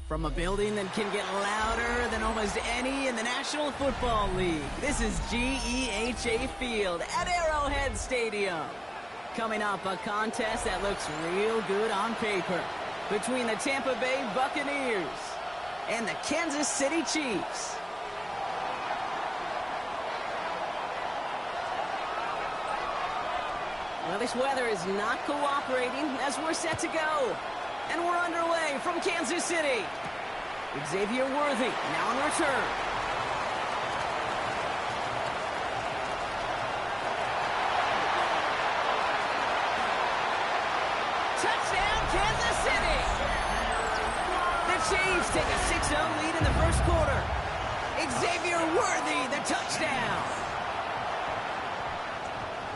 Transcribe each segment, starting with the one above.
From a building that can get louder than almost any in the National Football League, this is GEHA Field at Arrowhead Stadium. Coming up, a contest that looks real good on paper between the Tampa Bay Buccaneers and the Kansas City Chiefs. Well, this weather is not cooperating as we're set to go. And we're underway from Kansas City. Xavier Worthy now on return. Touchdown, Kansas City! The Chiefs take a 6-0 lead in the first quarter. Xavier Worthy, the touchdown.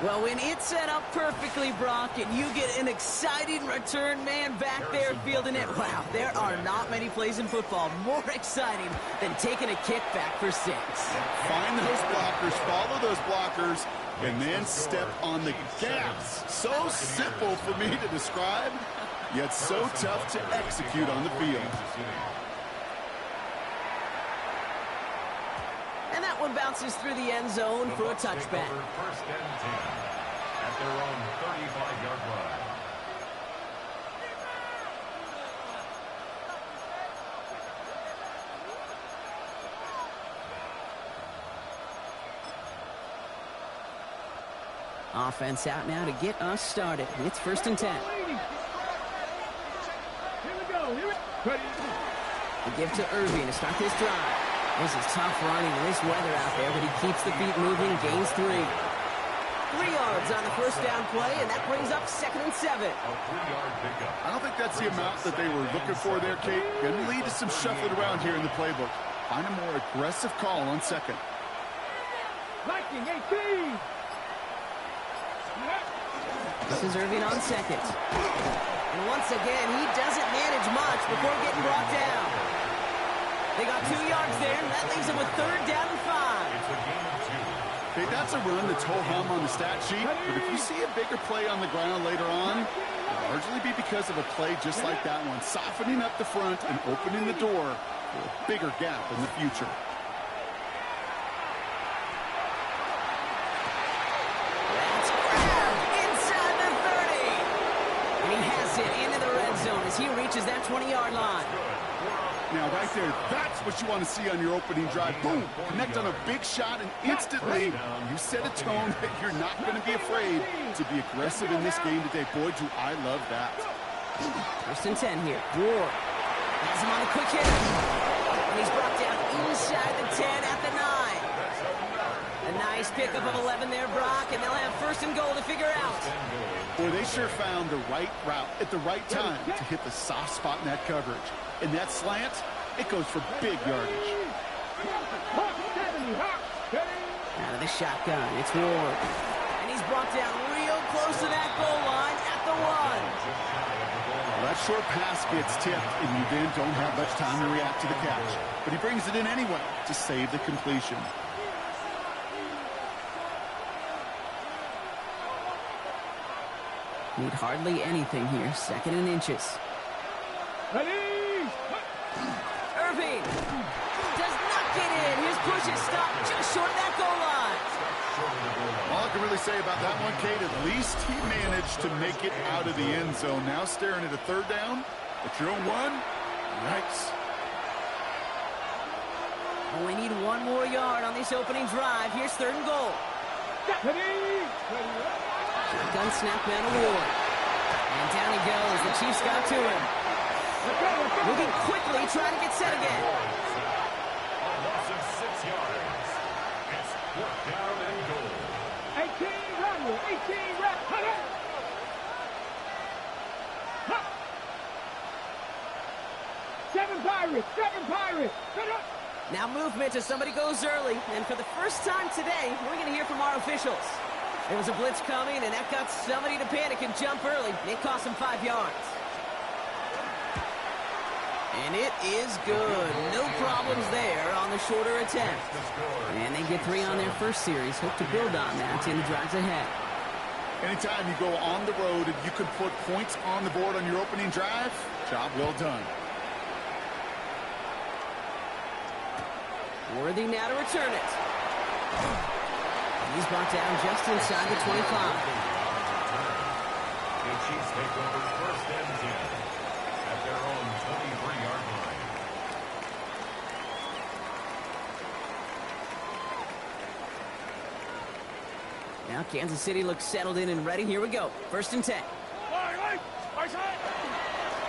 Well, when it's set up perfectly, Brock, and you get an exciting return man back there fielding it, wow, there are not many plays in football more exciting than taking a kick back for 6. Find those blockers, follow those blockers, and then step on the gas. So simple for me to describe, yet so tough to execute on the field. One bounces through the end zone for a touchback. First and 10 at their own 35-yard line. Offense out now to get us started. It's first and 10. Here we go. The give to Irving to start this drive. This is tough running in this weather out there, but he keeps the feet moving, gains 3. 3 yards on the first down play, and that brings up 2nd and 7. A 3-yard pickup. I don't think that's the amount that they were looking for there, Kate. Going to lead to some shuffling around here in the playbook. Find a more aggressive call on 2nd. Viking 18. This is Irving on 2nd. And once again, he doesn't manage much before getting brought down. They got 2 yards there, and that leaves them with 3rd down and 5. It's a gain of 2. Okay, that's a run that's ho-hum on the stat sheet, but if you see a bigger play on the ground later on, it'll largely be because of a play just like that one, softening up the front and opening the door for a bigger gap in the future. That's grabbed inside the 30. And he has it into the red zone as he reaches that 20-yard line. Now, right there, that's what you want to see on your opening drive. Boom! Connect on a big shot, and instantly you set a tone that you're not going to be afraid to be aggressive in this game today. Boy, do I love that. First and 10 here. Ward has him on a quick hit. And he's brought down inside the 10 at the 9. A nice pickup of 11 there, Brock, and they'll have 1st and goal to figure out. Boy, they sure found the right route at the right time to hit the soft spot in that coverage. And that slant, it goes for big yardage. Out of the shotgun, it's Ward. And he's brought down real close to that goal line at the 1. Well, that short pass gets tipped, and you then don't have much time to react to the catch. But he brings it in anyway to save the completion. Need hardly anything here. 2nd and inches. Irving does not get in. His push is stopped just short of that goal line. All I can really say about that one, Kate, at least he managed to make it out of the end zone. Now staring at a 3rd down at your own 1. Yikes. Only need 1 more yard on this opening drive. Here's 3rd and goal. Shotgun snap man to Ward. And down he goes. The Chiefs got to him. Moving quickly, trying to get set again. A loss of 6 yards. It's 4th down and goal. 18 run, 18 run. Seven Pirates. Now movement as somebody goes early. And for the first time today, we're going to hear from our officials. There was a blitz coming, and that got somebody to panic and jump early. It cost them 5 yards. And it is good. No problems there on the shorter attempt. And they get 3 on their first series. Hope to build on that in the drives ahead. Anytime you go on the road and you can put points on the board on your opening drive, job well done. Worthy now to return it. He's brought down just inside the 25. The Chiefs take over 1st and 10 at their own 23-yard line. Now Kansas City looks settled in and ready. Here we go. 1st and 10.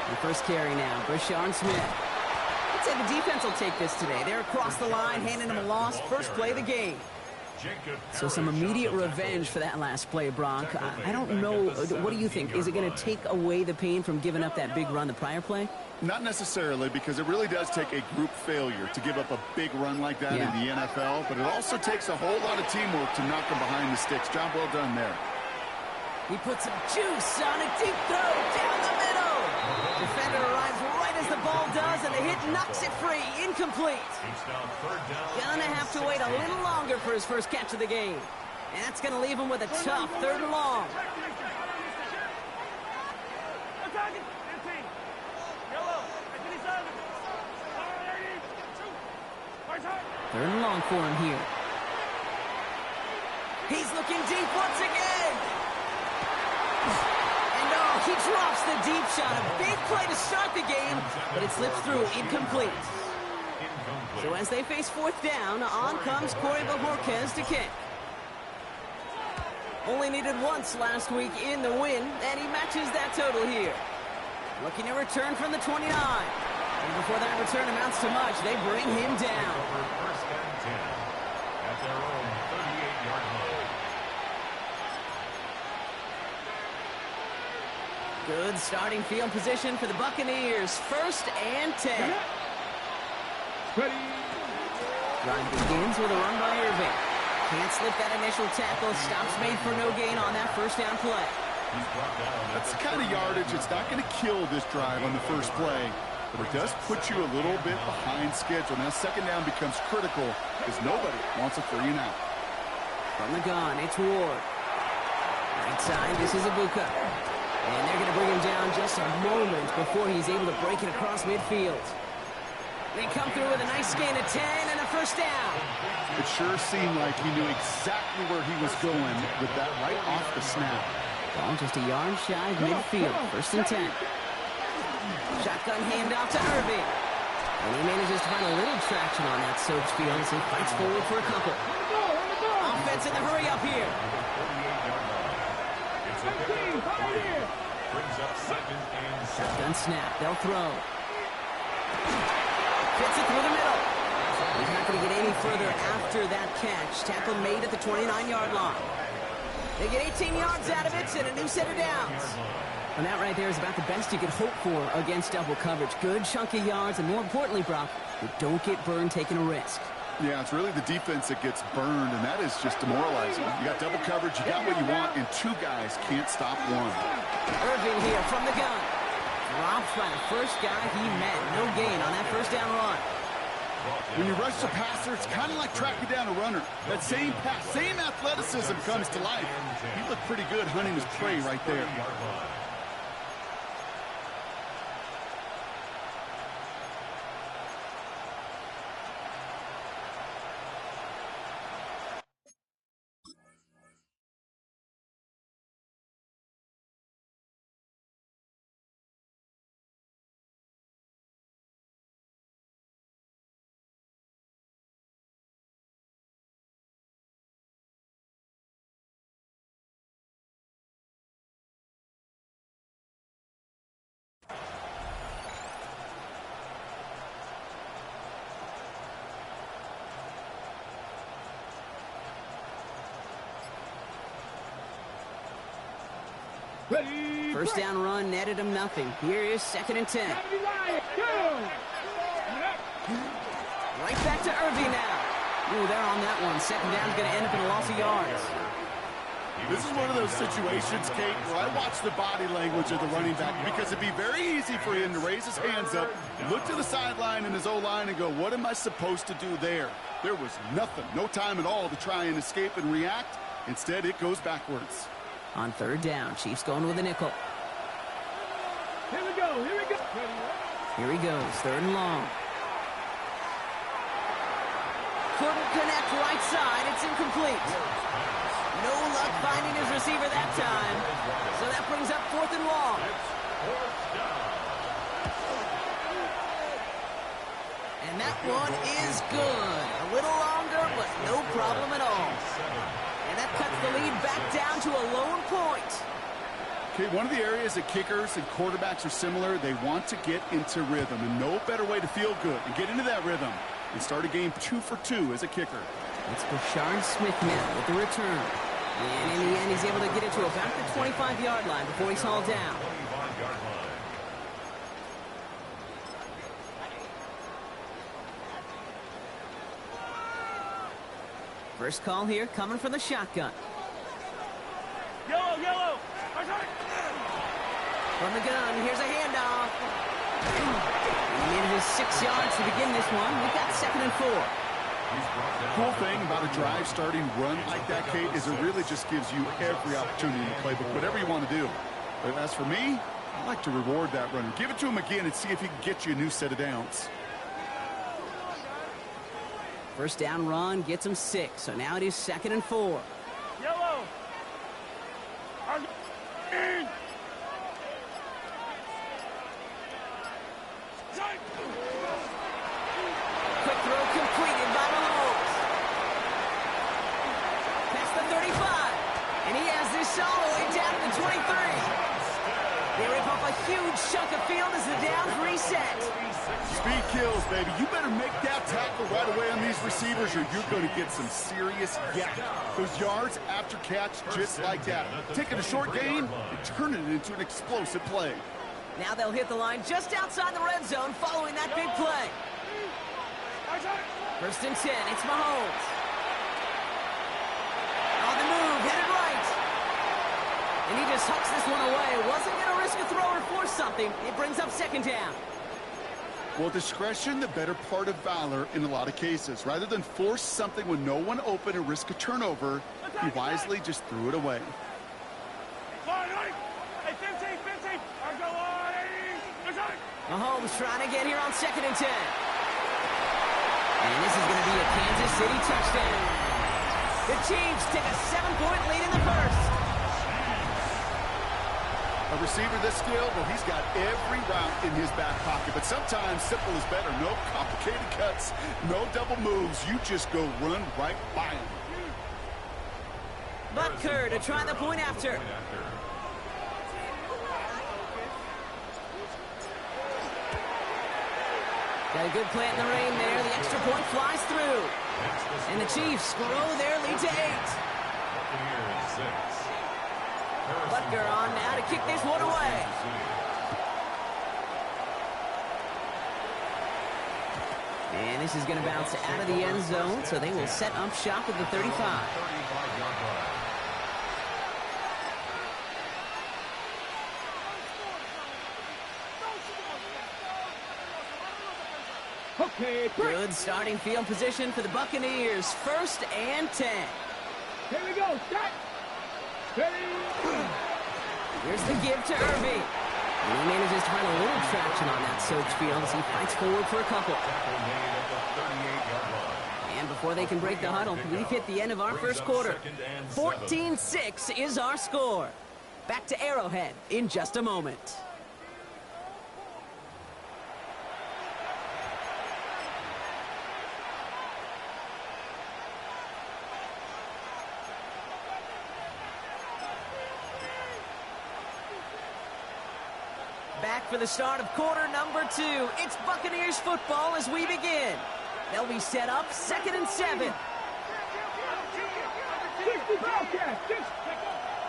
The first carry now, Brashard Smith. I'd say the defense will take this today. They're across the line, handing them a loss. First play of the game. So some immediate revenge for that last play, Brock. I don't know. What do you think? Is it going to take away the pain from giving up that big run the prior play? Not necessarily, because it really does take a group failure to give up a big run like that in the NFL, but it also takes a whole lot of teamwork to knock them behind the sticks. Job well done there. He puts some juice on a deep throw down the middle. Defender arrives right as the ball does, and the hit knocks it free. Incomplete. Gonna have to wait a little longer for his first catch of the game. And that's gonna leave him with a tough 3rd and long. 3rd and long for him here. He's looking deep once again. And oh, he drops the deep shot. A big play to start the game, but it slips through, incomplete. So as they face 4th down, on comes Corey Bojorquez to kick. Only needed once last week in the win, and he matches that total here. Looking to return from the 29. And before that return amounts to much, they bring him down. 1st and 10 at their own 38-yard line. Good starting field position for the Buccaneers. 1st and 10. Ready. Drive begins with a run by Irving. Can't slip that initial tackle. Stops made for no gain on that 1st down play. That's the kind of yardage it's not going to kill this drive on the first play, but it does put you a little bit behind schedule. Now 2nd down becomes critical because nobody wants a 3 and out. From the gun, it's Ward. Right side, this is Ibuka. And they're going to bring him down just a moment before he's able to break it across midfield. They come through with a nice gain of 10 and a 1st down. It sure seemed like he knew exactly where he was going with that right off the snap. Ball just a yard shy of midfield. 1st and 10. Shotgun handoff to Irving. And he manages to find a little traction on that soaked field as he fights forward for a couple. Offense in the hurry up here. Shotgun snap. They'll throw. Fits it through the middle. He's not going to get any further after that catch. Tackle made at the 29-yard line. They get 18 yards out of it and a new set of downs. And that right there is about the best you could hope for against double coverage. Good chunky yards, and more importantly, Brock, you don't get burned taking a risk. Yeah, it's really the defense that gets burned, and that is just demoralizing. You got double coverage, you got what you want, and 2 guys can't stop one. Irving here from the gun. Drops by the first guy he met. No gain on that 1st down run. When you rush the passer, it's kind of like tracking down a runner. That same pass, same athleticism comes to life. He looked pretty good hunting his prey right there. Ready. 1st down run netted him nothing. Here is 2nd and 10. Right back to Irving now. Ooh, they're on that one. 2nd down's going to end up in a loss of yards. This is one of those situations, Kate, where I watch the body language of the running back because it'd be very easy for him to raise his hands up, look to the sideline in his O-line and go, what am I supposed to do there? There was nothing, no time at all to try and escape and react. Instead, it goes backwards. On third down, Chiefs going with a nickel. Here we go. Here we go. Here he goes, third and long. Couldn't connect right side. It's incomplete. No luck finding his receiver that time. So that brings up fourth and long. And that one is good. A little longer, but no problem at all. And that cuts the lead back down to a lone point. Okay, one of the areas that kickers and quarterbacks are similar, they want to get into rhythm. And no better way to feel good and get into that rhythm and start a game 2 for 2 as a kicker. It's Brashard Smith now with the return. And in the end, he's able to get it to about the 25-yard line before he's hauled down. First call here coming from the shotgun. Yellow, yellow. From the gun, here's a handoff. He needed his 6 yards to begin this one. We've got 2nd and 4. Cool thing about a drive starting run like that, Kate, is it really just gives you every opportunity in the playbook, whatever you want to do. But as for me, I like to reward that runner. Give it to him again and see if he can get you a new set of downs. First down run gets him 6, so now it is 2nd and 4. Yellow. Quick throw completed by Mahomes. Past the 35. And he has this all the way down to the 23. They rip off a huge chunk of field as the downs reset. Speed kills, baby. You better make that tackle right away on these receivers or you're going to get some serious yak. Those yards after catch just like that. Taking a short gain and turning it into an explosive play. Now they'll hit the line just outside the red zone following that big play. First and 10, it's Mahomes. On the move, headed right. And he just hucks this one away. Wasn't going to risk a throw or force something. It brings up 2nd down. Well, discretion, the better part of valor in a lot of cases. Rather than force something with no one open and risk a turnover, he wisely just threw it away. Mahomes trying to get here on 2nd and 10. And this is going to be a Kansas City touchdown. The Chiefs take a 7-point lead in the first. A receiver this skilled, well, he's got every route in his back pocket. But sometimes simple is better. No complicated cuts, no double moves. You just go run right by him. Butker to try the point after. Got a good plant in the rain there. The extra point flies through. And the Chiefs grow their lead to 8. Butker on now to kick this one away. And this is going to bounce out of the end zone, so they will set up shop at the 35. Okay, Good starting field position for the Buccaneers. 1st and 10. here we go. Start. Ready. Here's the give to Irving. And he manages to find a little traction on that soaked field as he fights forward for a couple. And before they can break the huddle, we've hit the end of our first quarter. 14-6 is our score. Back to Arrowhead in just a moment. Back for the start of quarter number 2. It's Buccaneers football as we begin. They'll be set up 2nd and 7.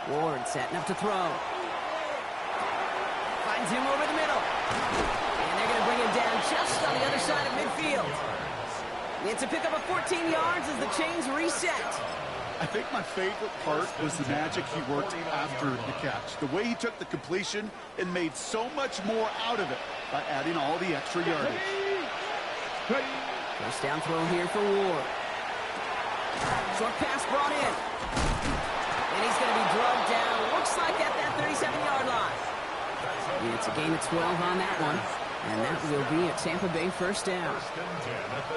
Ward setting up to throw. Finds him over the middle. And they're going to bring him down just on the other side of midfield. It's a pickup of 14 yards as the chains reset. I think my favorite part was the magic he worked after the catch. The way he took the completion and made so much more out of it by adding all the extra yardage. First down throw here for Ward. Short pass brought in. And he's going to be drugged down. 37-yard line. It's a gain of 12 on that one. And that will be a Tampa Bay first down.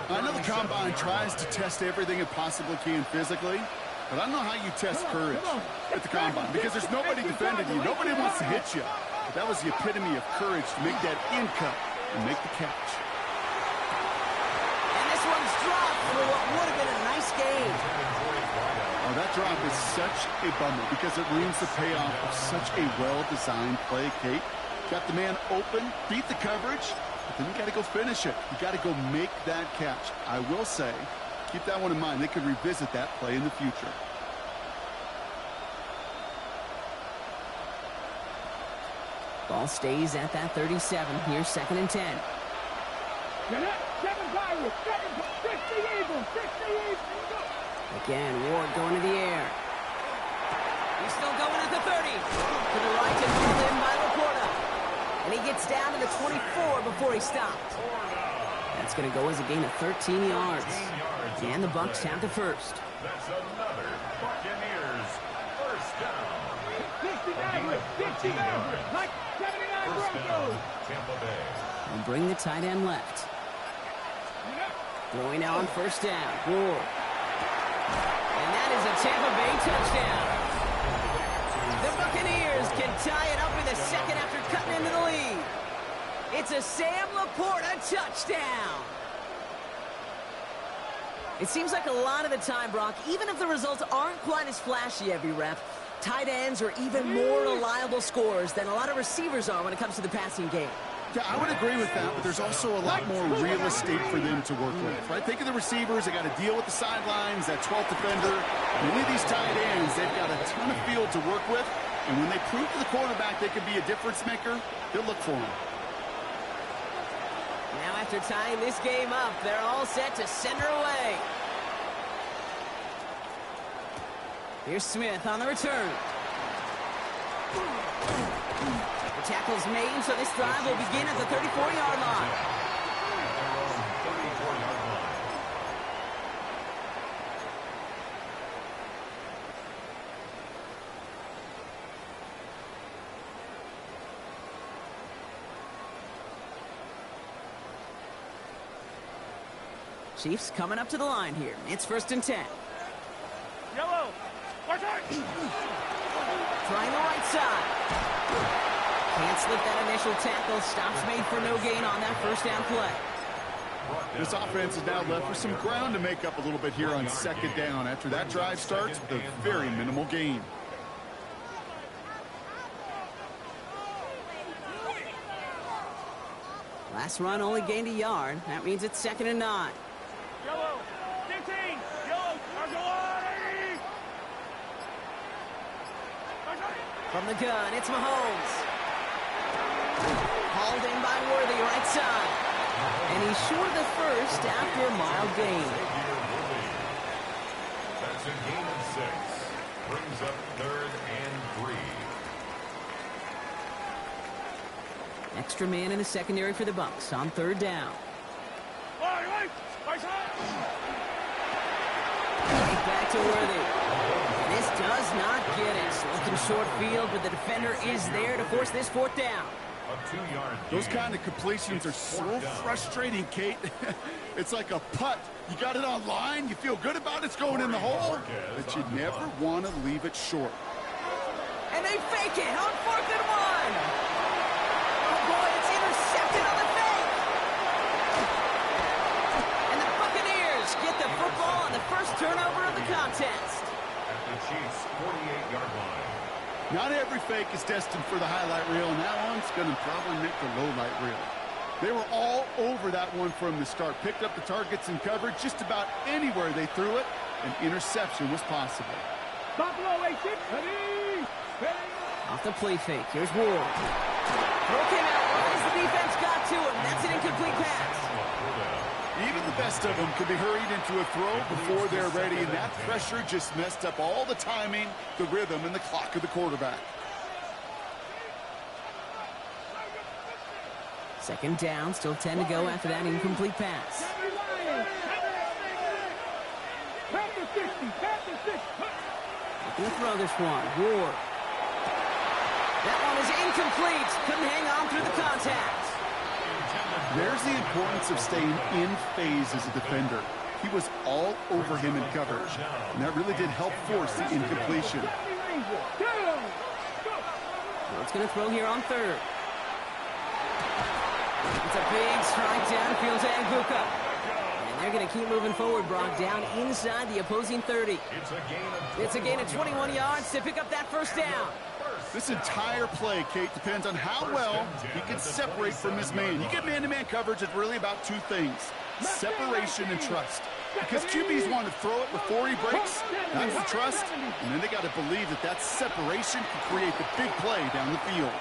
I know the Combine tries to test everything it possibly can physically, but I don't know how you test courage at the Combine because there's nobody defending you. Nobody wants to hit you. But that was the epitome of courage to make that in cut and make the catch. And this one's dropped for what would have been a nice game. Oh, that drop is such a bummer because it ruins the payoff of such a well-designed play, Kate. Got the man open, beat the coverage, but then you got to go finish it. You got to go make that catch. I will say, keep that one in mind. They could revisit that play in the future. Ball stays at that 37. Here's 2nd and 10. Again, Ward going to the air. He's still going at the 30. To the right and pulled in by Laporta. And he gets down to the 24 before he stopped. That's going to go as a gain of 13 yards. And the Bucs have the first. That's another Buccaneers first down. 59, like 79 Broncos. Tampa Bay. And bring the tight end left. Throwing out on first down. Ward. And that is a Tampa Bay touchdown. The Buccaneers can tie it up in the second after cutting into the lead. It's a Sam Laporta touchdown. It seems like a lot of the time, Brock, even if the results aren't quite as flashy every rep, tight ends are even more reliable scorers than a lot of receivers are when it comes to the passing game. Yeah, I would agree with that, but there's also a lot more real estate for them to work with, right? Think of the receivers. They got to deal with the sidelines, that 12th defender. Many of these tight ends, they've got a ton of field to work with, and when they prove to the quarterback they can be a difference maker, they'll look for him. Now after tying this game up, they're all set to send her away. Here's Smith on the return. The tackle's made, so this drive will begin at the 34-yard line. Chiefs coming up to the line here. It's 1st and 10. Yellow. Trying the right side. Can't slip that initial tackle. Stops made for no gain on that first down play. This offense is now left with some ground to make up a little bit here on 2nd down after that drive starts with a very minimal gain. Last run only gained a yard. That means it's 2nd and 9. Yellow. 15. Yellow. From the gun, it's Mahomes. Hauled in by Worthy, right side. And he's short of the first after a mild gain. That's a gain of 6. Brings up 3rd and 3. Extra man in the secondary for the Bucs on 3rd down. Right back to Worthy. This does not get it. Looking short field, but the defender is there to force this 4th down. A 2-yard Those kind of completions are so frustrating, Kate. It's like a putt. You got it on line, you feel good about it, it's going in the hole, but you never want to leave it short. And they fake it on 4th and 1. Oh boy, it's intercepted on the fake. And the Buccaneers get the football on the first turnover of the contest. At the Chiefs' 48-yard line. Not every fake is destined for the highlight reel, and that one's going to probably make the low light reel. They were all over that one from the start. Picked up the targets and covered just about anywhere they threw it. An interception was possible. Buffalo 86. Ready. Off the play fake. Here's Ward. Throw came out right as the defense got to him. That's an incomplete pass. Even the best of them could be hurried into a throw before they're ready, and that pressure just messed up all the timing, the rhythm, and the clock of the quarterback. 2nd down, still 10 to go after that incomplete pass. Looking to throw this one. Ward. That one is incomplete. Couldn't hang on through the contact. There's the importance of staying in phase as a defender. He was all over him in coverage, and that really did help force the incompletion. It's going to throw here on third. It's a big strike downfield to Aguka. And they're going to keep moving forward, Brock, down inside the opposing 30. It's a gain of 21 yards to pick up that first down. This entire play, Kate, depends on how well he can separate from his man. You get man-to-man coverage, it's really about two things: separation and trust. Because QBs want to throw it before he breaks, that's the trust, and then they got to believe that that separation can create the big play down the field.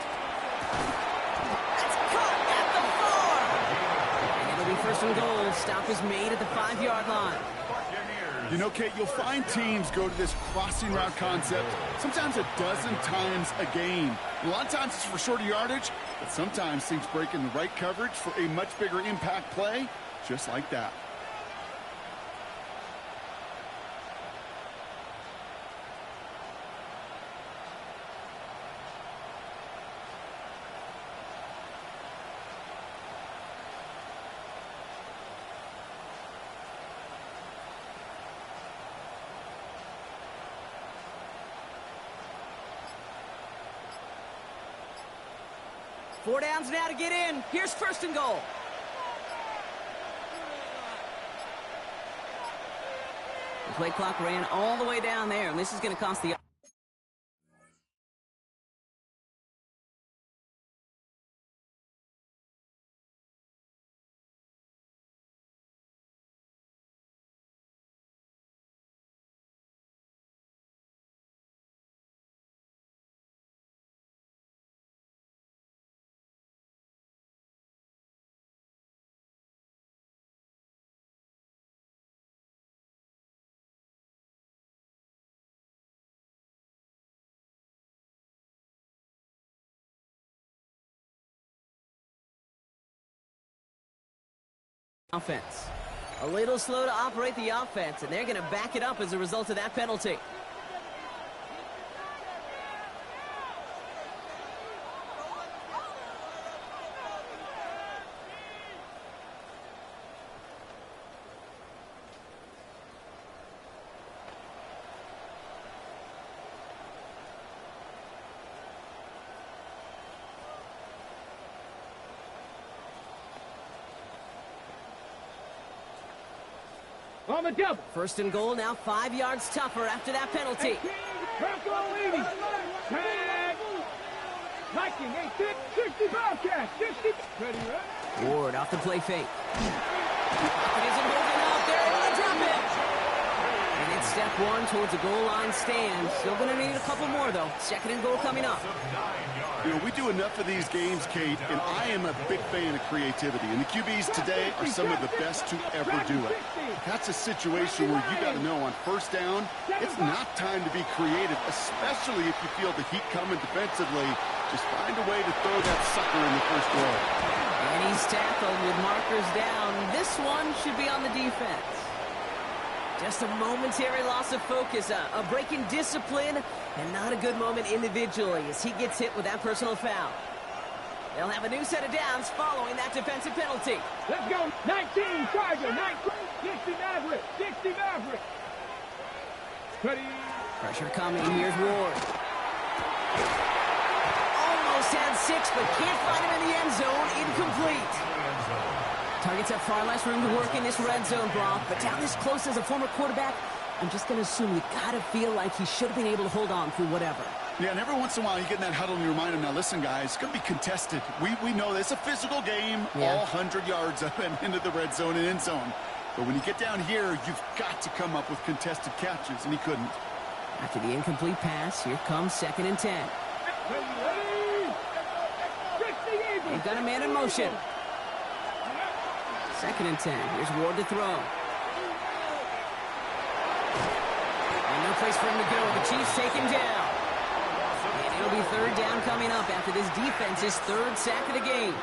That's caught at the 4. And it'll be first and goal. Stop is made at the 5-yard line. You know, Kate, you'll find teams go to this crossing route concept sometimes a dozen times a game. A lot of times it's for shorter yardage, but sometimes things break in the right coverage for a much bigger impact play, just like that. Four downs now to get in. Here's first and goal. The play clock ran all the way down there, and this is going to cost the... offense. A little slow to operate the offense, and they're going to back it up as a result of that penalty. On the double. First and goal, now 5 yards tougher after that penalty. Tag. Viking, 60 Bobcats. 60. Ready, right? Ward off the play fake. It isn't moving up. They're able to drop it. And it's step one towards a goal line stand. Still going to need a couple more, though. Second and goal coming up. You know, we do enough of these games, Kate, and I am a big fan of creativity. And the QBs today are some of the best to ever do it. That's a situation where you got to know on first down, it's not time to be creative, especially if you feel the heat coming defensively. Just find a way to throw that sucker in the first row. And he's tackled with markers down. This one should be on the defense. Just a momentary loss of focus, a break in discipline, and not a good moment individually as he gets hit with that personal foul. They'll have a new set of downs following that defensive penalty. Let's go. 19 Charger. 60 Maverick. 60 Maverick. Ready. Pressure coming. Here's Ward. Almost had 6, but can't find him in the end zone. Incomplete. Targets have far less room to work in this red zone, Brock, but down this close as a former quarterback, I'm just going to assume you got to feel like he should have been able to hold on through whatever. Yeah, and every once in a while you get in that huddle and you remind him, now listen, guys, it's going to be contested. We know this. It's a physical game, all 100 yards up and into the red zone and end zone. But when you get down here, you've got to come up with contested catches, and he couldn't. After the incomplete pass, here comes 2nd and 10. They've got a man in motion. 2nd and 10. Here's Ward to throw. And no place for him to go. The Chiefs take him down. And it'll be 3rd down coming up after this defense's 3rd sack of the game.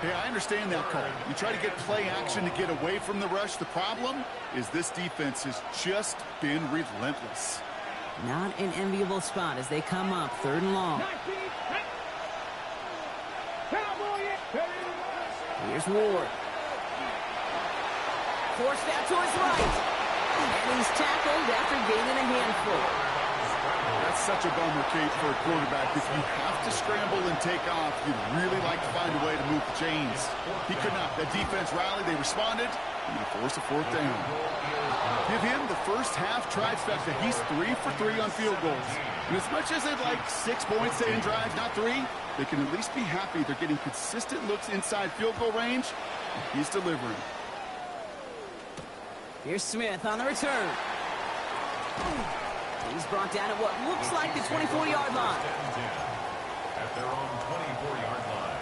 Hey, I understand that call. You try to get play action to get away from the rush. The problem is this defense has just been relentless. Not an enviable spot as they come up 3rd and long. 19 Here's Ward. Forced out to his right. And he's tackled after gaining a handful. That's such a bummer, Kate, for a quarterback. If you have to scramble and take off, you'd really like to find a way to move the chains. He could not. That defense rallied. They responded. And they forced a fourth down. Give him the first half trifecta. He's 3 for 3 on field goals. And as much as they'd like 6 points in drives, not 3, they can at least be happy they're getting consistent looks inside field goal range. And he's delivering. Here's Smith on the return. He's brought down at what looks like the 24-yard line. At their own 24-yard line.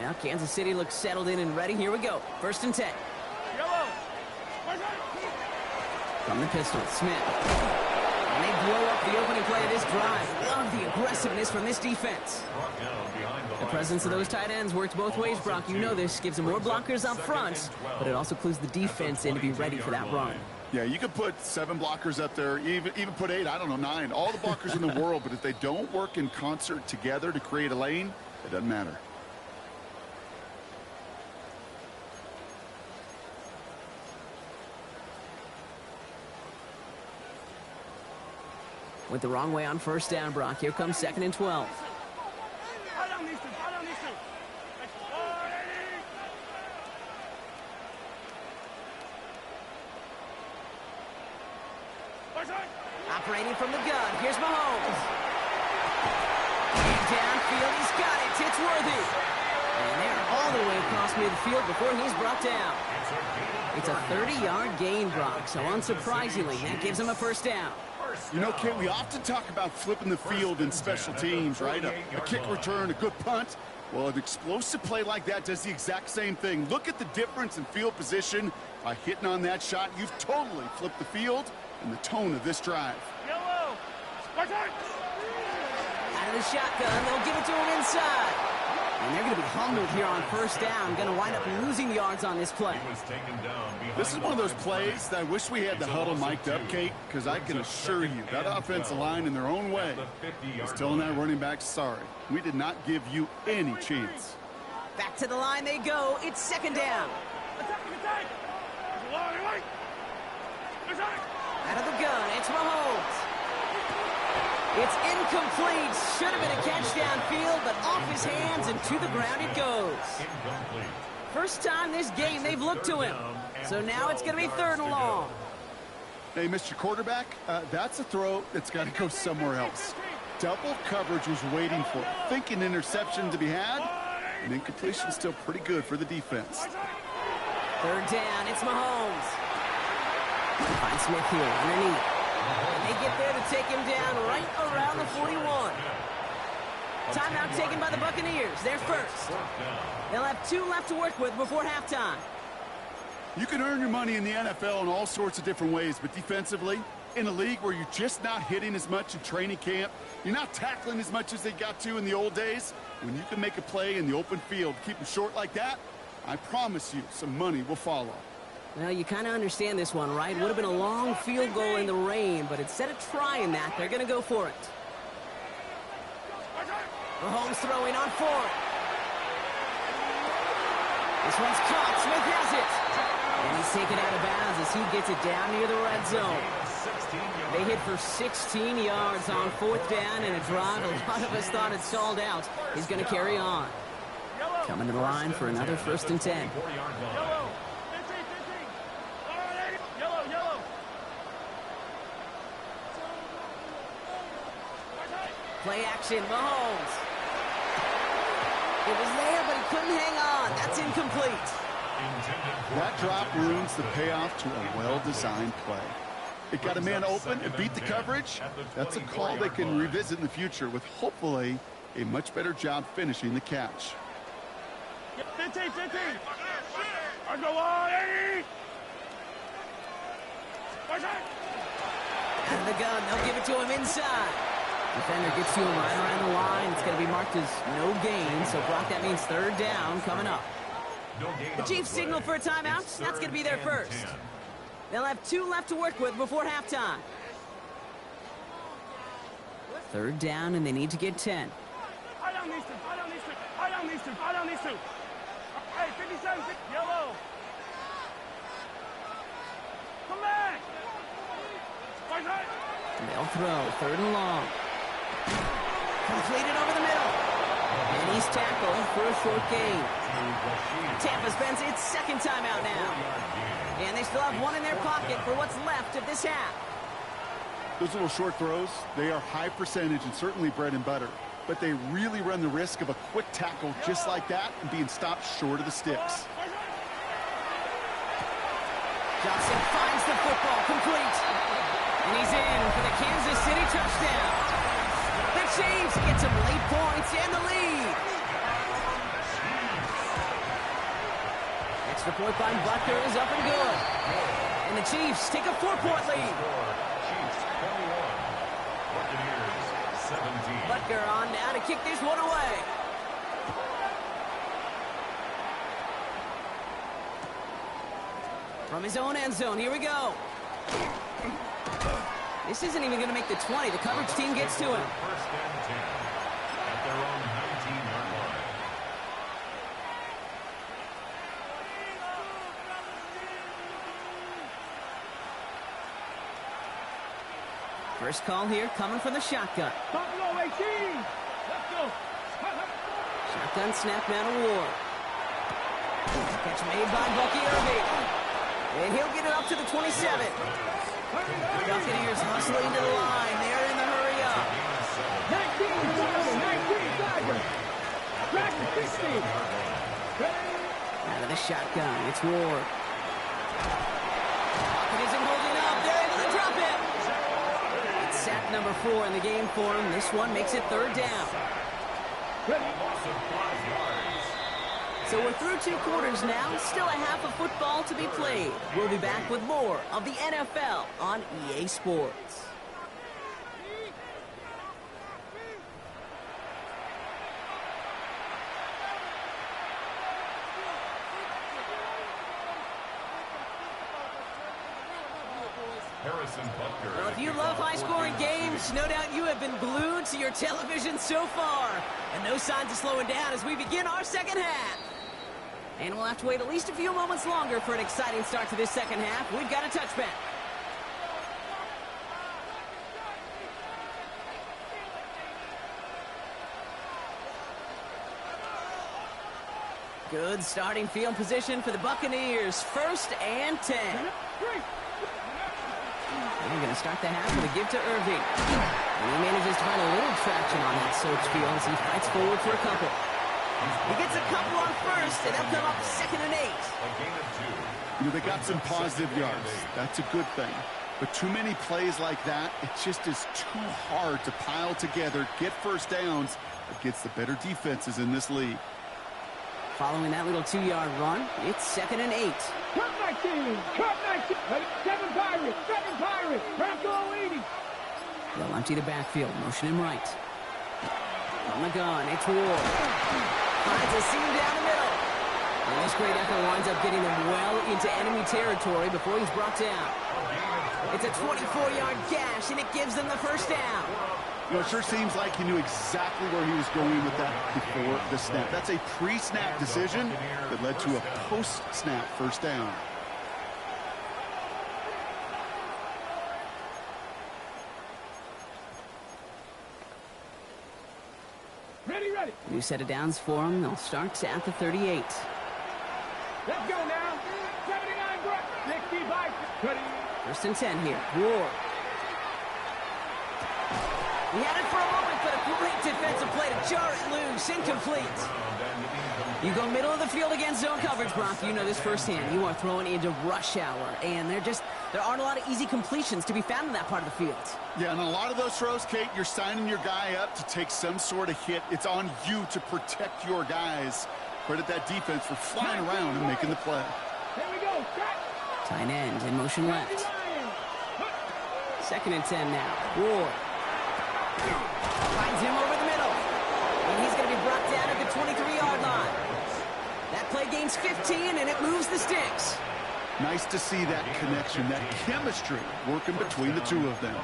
Now Kansas City looks settled in and ready. Here we go. 1st and 10. From the pistol, Smith. And they blow up the opening play of this drive. Love the aggressiveness from this defense. The presence of those tight ends works both ways, Brock. You know this. Gives them more blockers up front, but it also clues the defense in to be ready for that run. Yeah, you could put 7 blockers up there, even put 8, I don't know, 9. All the blockers in the world, but if they don't work in concert together to create a lane, it doesn't matter. Went the wrong way on 1st down, Brock. Here comes 2nd and 12. Operating from the gun. Here's Mahomes. Downfield, he's got it. It's Worthy. And they're all the way across midfield before he's brought down. It's a 30-yard gain, Brock, so unsurprisingly, that gives him a 1st down. You know, Kate, we often talk about flipping the field in special teams, right? A kick return, a good punt. Well, an explosive play like that does the exact same thing. Look at the difference in field position. By hitting on that shot, you've totally flipped the field and the tone of this drive. Out of the shotgun, they'll give it to him inside. And they're going to be humbled here on 1st down. Going to wind up losing yards on this play. This is one of those plays that I wish we had the huddle mic'd up, Kate, because I can assure you that offensive line in their own way is telling that running back, sorry, we did not give you any chance. Back to the line they go. It's 2nd down. Out of the gun, it's Mahomes. It's incomplete. Should have been a catch downfield, but off his hands and to the ground it goes. First time this game they've looked to him. So now it's going to be 3rd and long. Hey, Mr. Quarterback, that's a throw that's got to go somewhere else. Double coverage was waiting for it. Thinking interception to be had, and incompletion still pretty good for the defense. 3rd down, it's Mahomes. Find Smith here underneath. And they get there to take him down right around the 41. Timeout taken by the Buccaneers. They're first. They'll have 2 left to work with before halftime. You can earn your money in the NFL in all sorts of different ways, but defensively, in a league where you're just not hitting as much in training camp, you're not tackling as much as they got to in the old days, when you can make a play in the open field, keep them short like that, I promise you some money will follow. Well, you kind of understand this one, right? Would have been a long field goal in the rain, but instead of trying that, they're going to go for it. Mahomes throwing on 4th. This one's caught. Smith has it. And he's taken out of bounds as he gets it down near the red zone. They hit for 16 yards on 4th down and a drive a lot of us thought had stalled out. He's going to carry on. Coming to the line for another 1st and 10. Play action, Mahomes. It was there, but he couldn't hang on. That's incomplete. That drop ruins the payoff to a well-designed play. It got a man open and beat the coverage. That's a call they can revisit in the future with hopefully a much better job finishing the catch. 15. Out of the gun, they'll give it to him inside. Defender gets to him right around the line. It's going to be marked as no gain. So, Brock, that means 3rd down coming up. The Chiefs signal for a timeout. That's going to be their first. They'll have 2 left to work with before halftime. Third down, and they need to get 10. I don't need to. I don't need to. I don't need to. I don't need to. Hey, 57, yellow. Come back. They'll throw. Third and long. Completed over the middle. And he's tackled for a short gain. Tampa spends its second timeout now. And they still have one in their pocket for what's left of this half. Those little short throws, they are high percentage and certainly bread and butter. But they really run the risk of a quick tackle just like that and being stopped short of the sticks. Johnson finds the football complete. And he's in for the Kansas City touchdown. The Chiefs get some late points and the lead. Extra point by Butker is up and good. And the Chiefs take a 4-point lead. Chiefs 21, Buccaneers 17. Butker on now to kick this one away. From his own end zone, here we go. This isn't even going to make the 20. The coverage team gets to him. First and 10 at their own 19-yard line. First call here coming from the shotgun. Buffalo 18. Let's go. Shotgun snap now to Ward. Catch made by Bucky Irving. And he'll get it up to the 27. Buccaneers hustling to the line. They're in the hurry up. 19, 16. Out of the shotgun, it's Ward. Pocket isn't holding up. They're able to drop it. It's sack number 4 in the game for him. This one makes it third down. So we're through 2 quarters now. Still a half of football to be played. We'll be back with more of the NFL on EA Sports. Harrison Butker. Well, if you love high-scoring games, no doubt you have been glued to your television so far. And no signs of slowing down as we begin our second half. And we'll have to wait at least a few moments longer for an exciting start to this second half. We've got a touchback. Good starting field position for the Buccaneers. First and 10. They're going to start the half with a give to Irving. And he manages to find a little traction on that search field as he fights forward for a couple. He gets a couple on first, and they'll come up second and 8. You know, they got some positive yards. That's a good thing. But too many plays like that, it just is too hard to pile together, get first downs against the better defenses in this league. Following that little 2-yard run, it's second and 8. Cut 19. Cut 19. 7 Pirates. 7 Pirates. Bronco 80. They'll empty the backfield, motion him right. On the gun, it's Ward. Finds a seam down the middle. And this great effort winds up getting him well into enemy territory before he's brought down. It's a 24-yard gash, and it gives them the first down. You know, it sure seems like he knew exactly where he was going with that before the snap. That's a pre-snap decision that led to a post-snap first down. Ready, ready. New set of downs for them. They'll start at the 38. Let's go now. 79 Brook. 65. Ready. First and 10 here. Ward. He had it for a moment, but a great defensive play to jar it loose. Incomplete. You go middle of the field against zone coverage, Brock. You know this firsthand. You are throwing into rush hour, and there aren't a lot of easy completions to be found in that part of the field. Yeah, and a lot of those throws, Kate, you're signing your guy up to take some sort of hit. It's on you to protect your guys. Credit that defense for flying around and making the play. Here we go. Cut. Tight end in motion left. Second and 10 now. Ward. Finds him over the middle. And he's going to be brought down at the 23-yard line. That play gains 15, and it moves the sticks. Nice to see that connection, that chemistry working between the two of them.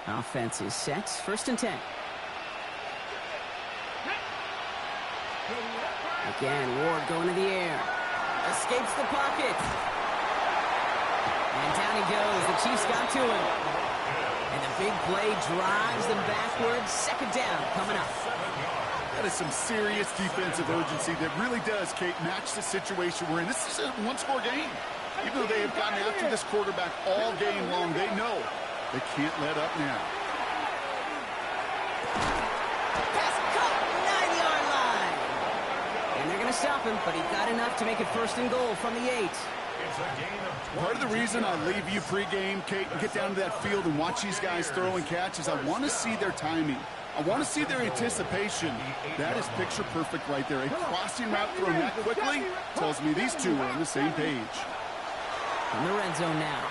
Offense is set. 1st and 10. Again, Ward going to the air. Escapes the pocket. And down he goes. The Chiefs got to him. And the big play drives them backwards. 2nd down coming up. That is some serious defensive urgency that really does, Kate, match the situation we're in. This is a one-score game. Even though they have gotten after this quarterback all game long, they know they can't let up now. Pass caught, 9-yard line. And they're going to stop him, but he got enough to make it 1st and goal from the 8. Part of the reason I leave you pregame, Kate, and get down to that field and watch these guys throw and catch is I want to see their timing. I want to see their anticipation. That is picture perfect right there. A crossing route thrown that quickly tells me these two are on the same page. In the red zone now.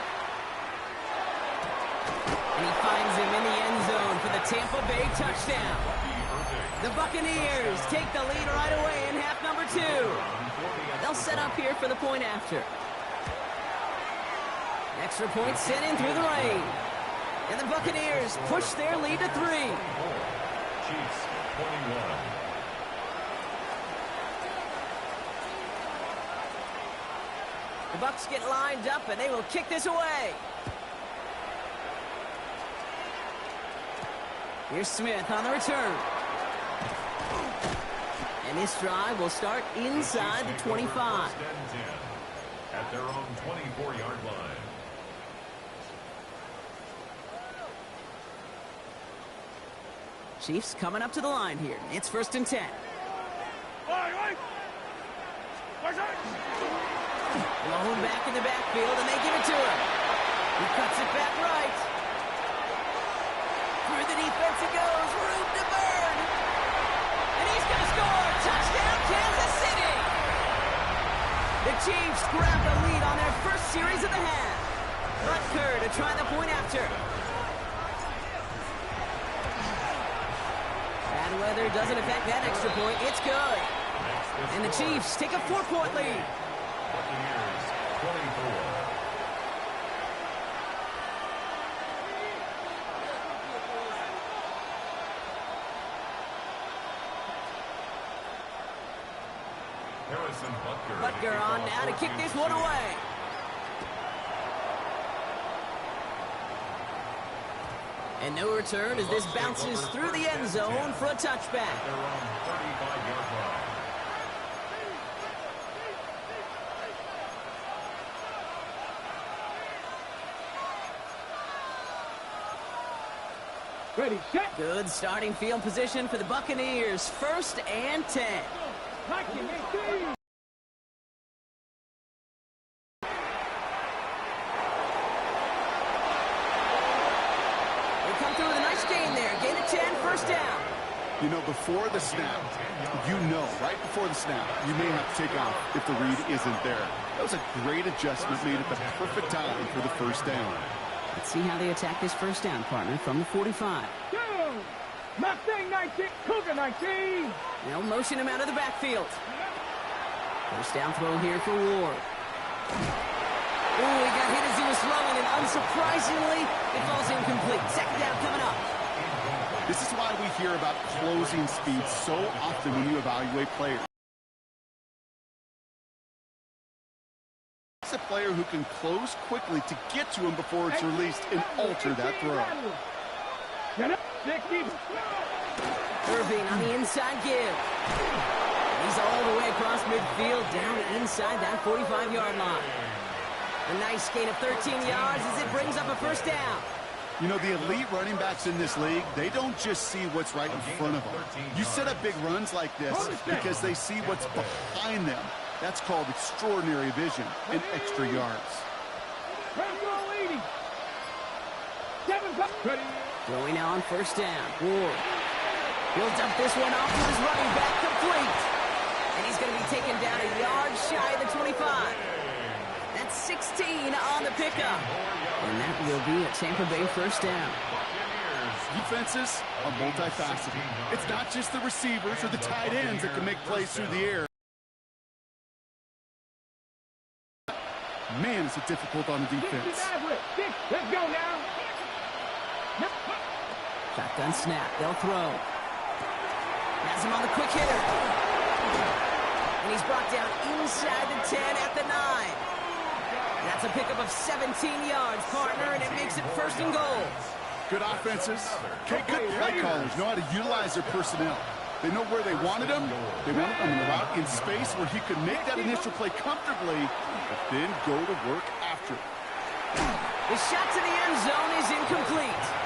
And he finds him in the end zone for the Tampa Bay touchdown. The Buccaneers take the lead right away in half number 2. They'll set up here for the point after. Extra point sent in through the rain. And the Buccaneers push their lead to 3. Chiefs 21. The Bucs get lined up, and they will kick this away. Here's Smith on the return. And this drive will start inside the 25. At their own 24-yard line. Chiefs coming up to the line here. It's 1st and 10. Blown back in the backfield, and they give it to him. He cuts it back right. Through the defense it goes. Room to burn. And he's going to score. Touchdown, Kansas City. The Chiefs grab the lead on their first series of the half. Butker to try the point after. Bad weather doesn't affect that extra point. It's good. And the Chiefs take a 4-point lead. Buccaneers 24. Harrison Butker. Butker on now to kick this one away. And no return as this bounces through the end zone for a touchback. Their own 35-yard line. Ready, set. Good starting field position for the Buccaneers. 1st and 10. You know, before the snap, right before the snap, you may have to take off if the read isn't there. That was a great adjustment made at the perfect time for the 1st down. Let's see how they attack this 1st down, partner, from the 45. Mustang 19, Cougar 19. They'll motion him out of the backfield. 1st down throw here for Ward. Oh, he got hit as he was throwing, and unsurprisingly, it falls incomplete. 2nd down coming up. This is why we hear about closing speed so often when you evaluate players. It's a player who can close quickly to get to him before it's released and alter that throw. Irving on the inside give. He's all the way across midfield, down inside that 45-yard line. A nice gain of 13 yards as it brings up a 1st down. You know, the elite running backs in this league, they don't just see what's right in front of them. You set up big runs like this because they see what's behind them. That's called extraordinary vision and extra yards. Throwing now on 1st down. Ward. He'll dump this one off to his running back, complete. And he's going to be taken down a yard shy of the 25. That's 16 on the pickup. And that will be a Tampa Bay 1st down. Defenses are multifaceted. It's not just the receivers or the tight ends that can make plays through the air. Man, is it difficult on the defense. Let's go now. Shotgun snap. They'll throw. Has him on the quick hitter. And he's brought down inside the 10 at the 9. That's a pickup of 17 yards, partner, and it makes it 1st and goal. Good offenses. Good play callers know how to utilize their personnel. They know where they wanted him. They wanted him in the route in space where he could make that initial play comfortably, but then go to work after it. The shot to the end zone is incomplete.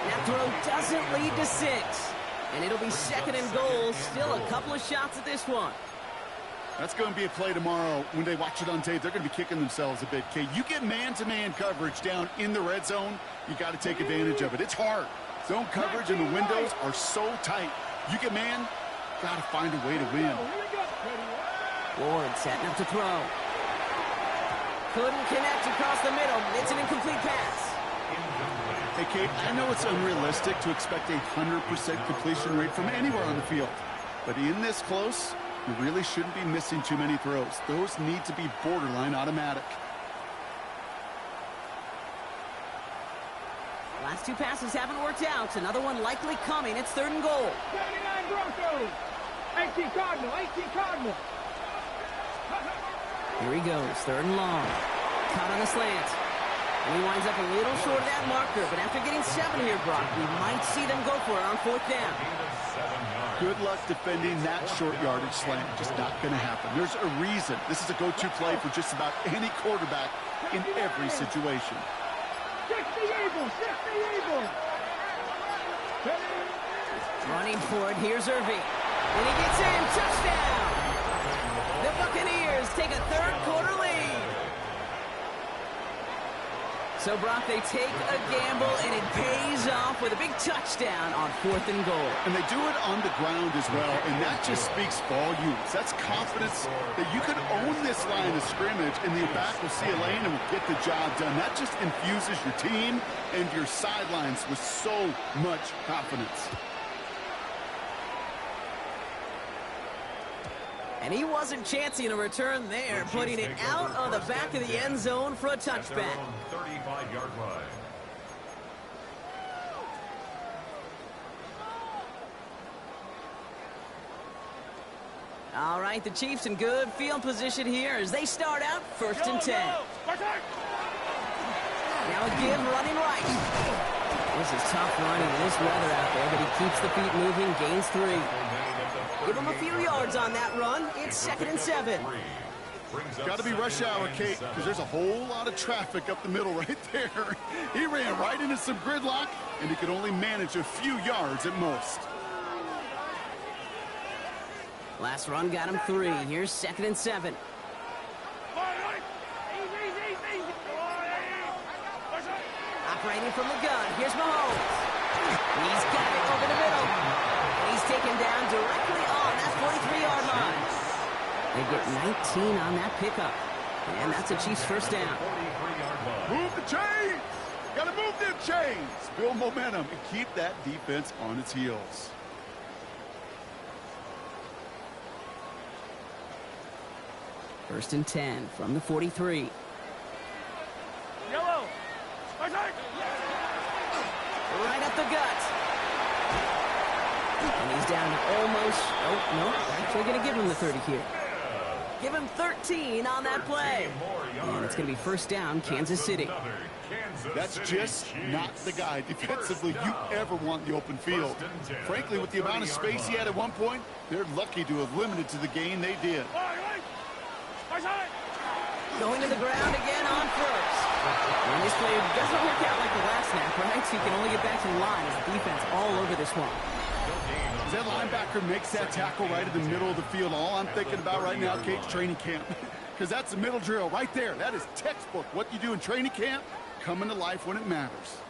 That throw doesn't lead to 6. And it'll be 2nd and goal. Still a couple of shots at this one. That's going to be a play tomorrow. When they watch it on tape, they're going to be kicking themselves a bit. Okay, you get man-to-man coverage down in the red zone, you got to take advantage of it. It's hard. Zone coverage and the windows are so tight. You get man, got to find a way to win. Ward setting up to throw. Couldn't connect across the middle. It's an incomplete pass. Hey, Kate, I know it's unrealistic to expect a 100% completion rate from anywhere on the field. But in this close, you really shouldn't be missing too many throws. Those need to be borderline automatic. Last 2 passes haven't worked out. Another one likely coming. It's 3rd and goal. 79 Broncos. 18 Cardinal. 18 Cardinal. Here he goes. 3rd and long. Caught on the slant. And he winds up a little short of that marker. But after getting 7 here, Brock, we might see them go for it on 4th down. Good luck defending that short yardage slant. Just not going to happen. There's a reason. This is a go-to play for just about any quarterback in every situation. 60 Eagles. 60 Eagles. Running for it. Here's Irving. And he gets in. Touchdown. The Buccaneers take a 3rd quarter lead. So, Brock, they take a gamble, and it pays off with a big touchdown on 4th and goal. And they do it on the ground as well, and that just speaks volumes. That's confidence that you can own this line of scrimmage, and the back will see a lane and will get the job done. That just infuses your team and your sidelines with so much confidence. And he wasn't chancing a return there, putting it out of the back of the end zone for a touchback. 35-yard line. All right, the Chiefs in good field position here as they start out 1st and 10. Now a give running right. This is tough running in this weather out there, but he keeps the feet moving, gains 3. Give him a few yards on that run. It's 2nd and 7. Got to be rush hour, Kate, because there's a whole lot of traffic up the middle right there. He ran right into some gridlock, and he could only manage a few yards at most. Last run got him 3. Here's 2nd and 7. Operating from the gun. Here's Mahomes. He's got it over the middle. And he's taken down directly on that 43-yard line. They get 19 on that pickup. And that's a Chiefs 1st down. Move the chains! Got to move them chains! Build momentum and keep that defense on its heels. First and 10 from the 43. Yellow. Right up the gut. And he's down to almost... Oh, no. Actually going to give him the 30 here. Give him 13 on that play. And it's going to be 1st down, Kansas City. That's just not the guy defensively you ever want in the open field. Frankly, with the amount of space he had at one point, they're lucky to have limited to the gain they did. Going to the ground again on 1st. And this play doesn't work out like the last snap, right? So you can only get back to the line as the defense all over this one. That linebacker makes that tackle right in the middle of the field. All I'm thinking about right now, Kate's training camp. Because that's the middle drill right there. That is textbook. What you do in training camp, coming to life when it matters.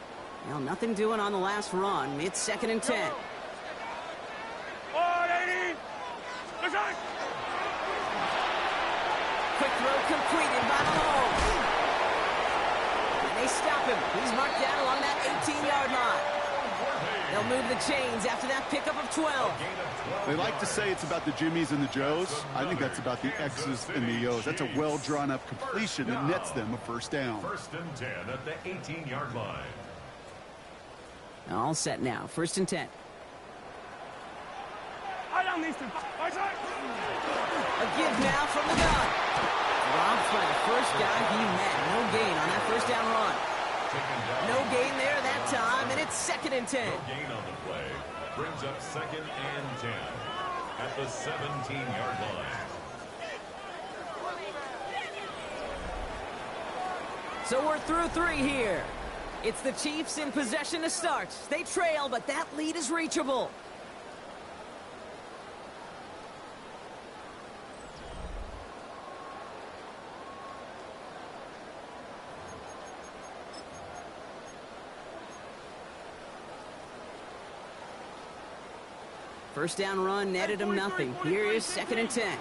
Well, nothing doing on the last run. It's 2nd and 10. Quick throw completed by Mahomes. And they stop him. He's marked down along that 18-yard line. They'll move the chains after that pickup of 12. They like to say it's about the Jimmies and the Joes. I think that's about the X's and the O's. That's a well-drawn-up completion that nets them a 1st down. 1st and 10 at the 18-yard line. All set now. 1st and 10. Eye on these two. Right side. A give now from the gun. Dropped by the first guy he met. No gain on that first down run. No gain there that time, and it's 2nd and 10. No gain on the play. Brings up 2nd and 10 at the 17-yard line. So we're through 3 here. It's the Chiefs in possession to start. They trail, but that lead is reachable. First down run netted him nothing. Here is 2nd and 10.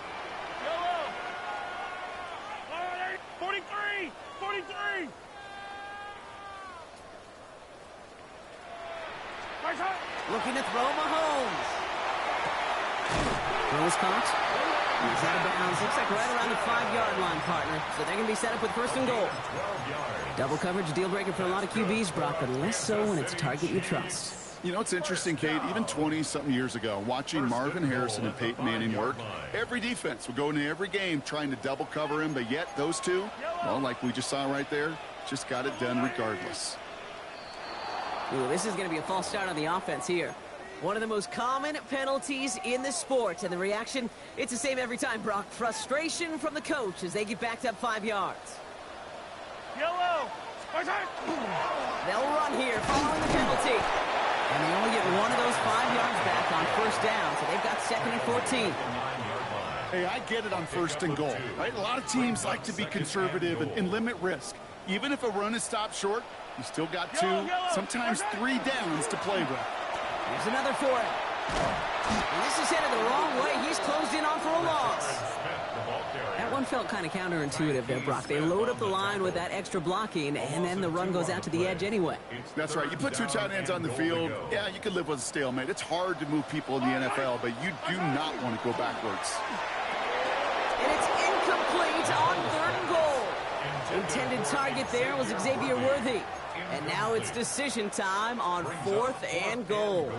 43. 43. Right side. Looking to throw Mahomes. Throws caught. He's out of bounds. Looks like right around the 5-yard line, partner. So they're going to be set up with 1st and goal. Double coverage, deal breaker for a lot of QBs, Brock, but less so when it's a target you trust. You know, it's interesting, Kate, even 20-something years ago, watching Marvin Harrison and Peyton Manning work, every defense would go into every game trying to double cover him, but yet those two, well, like we just saw right there, just got it done regardless. Ooh, this is going to be a false start on the offense here. One of the most common penalties in the sport, and the reaction, it's the same every time, Brock. Frustration from the coach as they get backed up 5 yards. Yellow. Right side. They'll run here following the penalty. And they only get one of those 5 yards back on 1st down, so they've got 2nd and 14. Hey, I get it on 1st and goal, right? A lot of teams like to be conservative and limit risk. Even if a run is stopped short, you still got 2, sometimes 3 downs to play with. Here's another for him. And this is headed the wrong way. He's closed in on for a loss. That one felt kind of counterintuitive there, Brock. They load up the line with that extra blocking, and then the run goes out to the edge anyway. That's right. You put 2 tight ends on the field, yeah, you can live with a stalemate. It's hard to move people in the NFL, but you do not want to go backwards. And it's incomplete on 3rd and goal. Intended target there was Xavier Worthy. And now it's decision time on 4th and goal.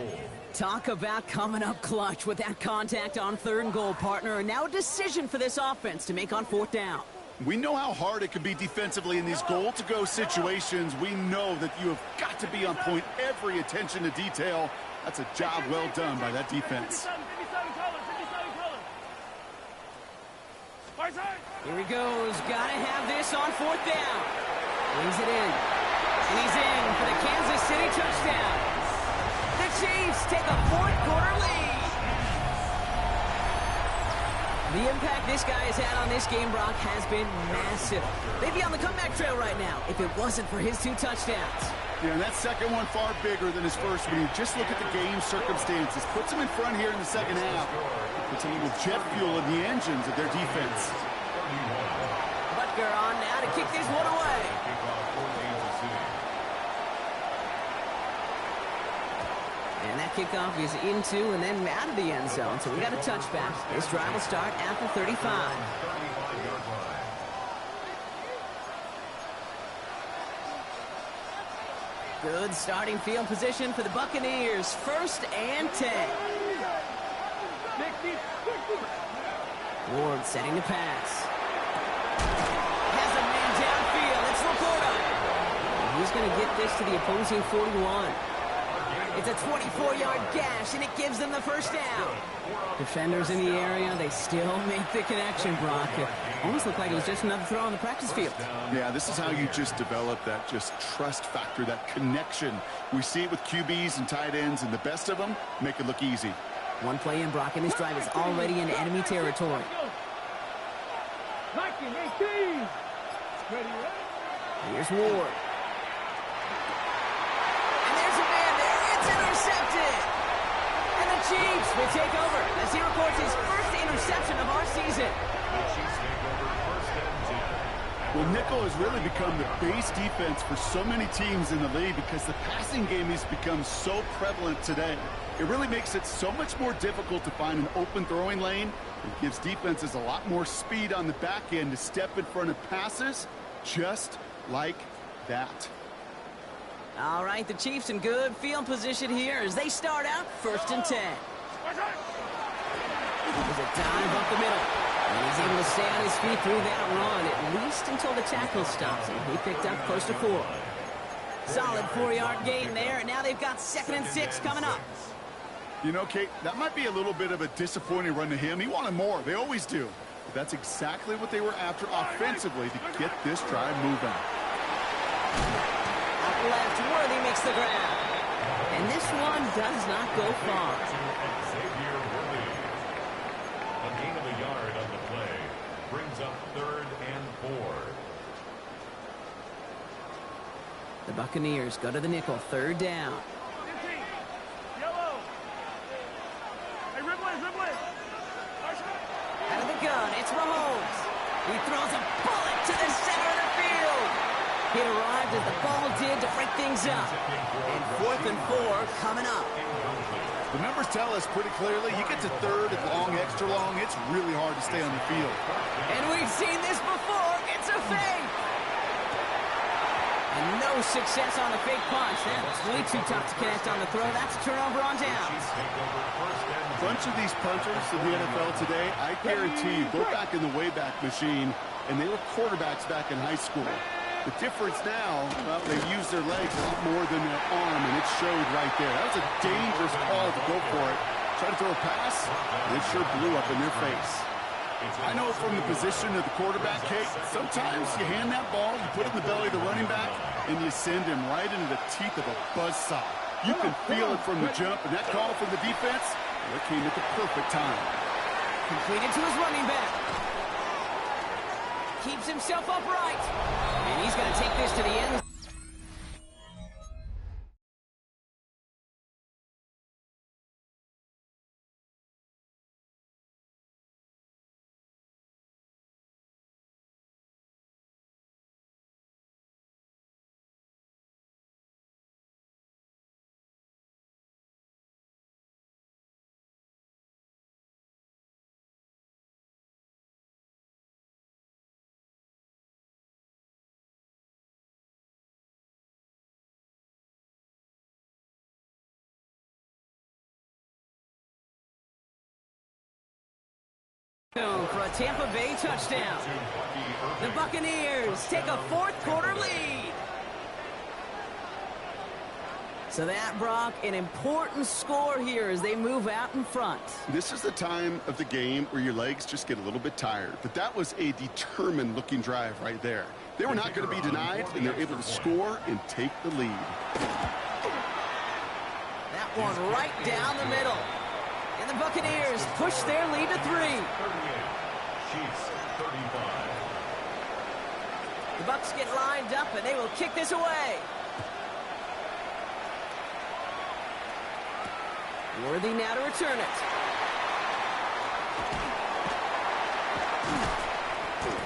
Talk about coming up clutch with that contact on 3rd and goal, partner. And now a decision for this offense to make on 4th down. We know how hard it can be defensively in these goal-to-go situations. We know that you have got to be on point, every attention to detail. That's a job well done by that defense. 57 color. 57 color. Right side. Here he goes. Got to have this on 4th down. Brings it in. And he's in for the Kansas City touchdown. The Chiefs take a 4th quarter lead. The impact this guy has had on this game, Brock, has been massive. They'd be on the comeback trail right now if it wasn't for his 2 touchdowns. Yeah, and that second one far bigger than his first when you just look at the game circumstances. Puts him in front here in the 2nd half. Puts a little jet fuel in the engines of their defense. Butker on now to kick this one away. And that kickoff is into and then out of the end zone. So we got a touchback. This drive will start at the 35. Good starting field position for the Buccaneers. 1st and 10. Ward setting the pass. Has a man downfield. It's Laporta. He's going to get this to the opposing 41. It's a 24-yard gash, and it gives them the 1st down. Defenders in the area, they still make the connection, Brock. It almost looked like it was just another throw on the practice field. Yeah, this is how you just develop that just trust factor, that connection. We see it with QBs and tight ends, and the best of them make it look easy. One play in, Brock, and this drive is already in enemy territory. 19-18. Here's Ward. Intercepted. And the Chiefs will take over as he records his 1st interception of our season. Well, nickel has really become the base defense for so many teams in the league because the passing game has become so prevalent today. It really makes it so much more difficult to find an open throwing lane. It gives defenses a lot more speed on the back end to step in front of passes just like that. All right, the Chiefs in good field position here as they start out 1st and 10. There's a dive up the middle. And he's able to stay on his feet through that run, at least until the tackle stops him. He picked up close to 4. Solid 4-yard gain there, and now they've got 2nd and 6 coming up. You know, Kate, that might be a little bit of a disappointing run to him. He wanted more. They always do. But that's exactly what they were after offensively to get this drive moving. Up left, Worthy makes the grab. And this one does not go far. Xavier Worthy. A gain of a yard on the play. Brings up 3rd and 4. The Buccaneers go to the nickel, 3rd down. Yellow. Hey, Ripley. Out of the gun, it's Mahomes. He throws a bullet to the center of the field. It arrived as the ball did to break things up. And 4th and 4 coming up. The numbers tell us pretty clearly, you get to 3rd and long, extra long, it's really hard to stay on the field. And we've seen this before. It's a fake. And no success on a fake punch. That was way too tough to connect on the throw. That's a turnover on downs. A bunch of these punters in the NFL today, I guarantee you, go back in the Wayback Machine, and they were quarterbacks back in high school. The difference now, well, they use their legs a lot more than their arm, and it showed right there. That was a dangerous call to go for it. Try to throw a pass, and it sure blew up in their face. I know from the position of the quarterback, Kate, sometimes you hand that ball, you put it in the belly of the running back, and you send him right into the teeth of a buzzsaw. You can feel it from the jump, and that call from the defense, well, it came at the perfect time. Completed to his running back. Keeps himself upright. And he's going to take this to the end. For a Tampa Bay touchdown. The Buccaneers take a 4th quarter lead. So that, Brock, an important score here as they move out in front. This is the time of the game where your legs just get a little bit tired. But that was a determined-looking drive right there. They were not going to be denied, and they're able to score and take the lead. That one right down the middle. And the Buccaneers push their lead to 3. Chiefs 35. The Bucs get lined up, and they will kick this away. Worthy now to return it.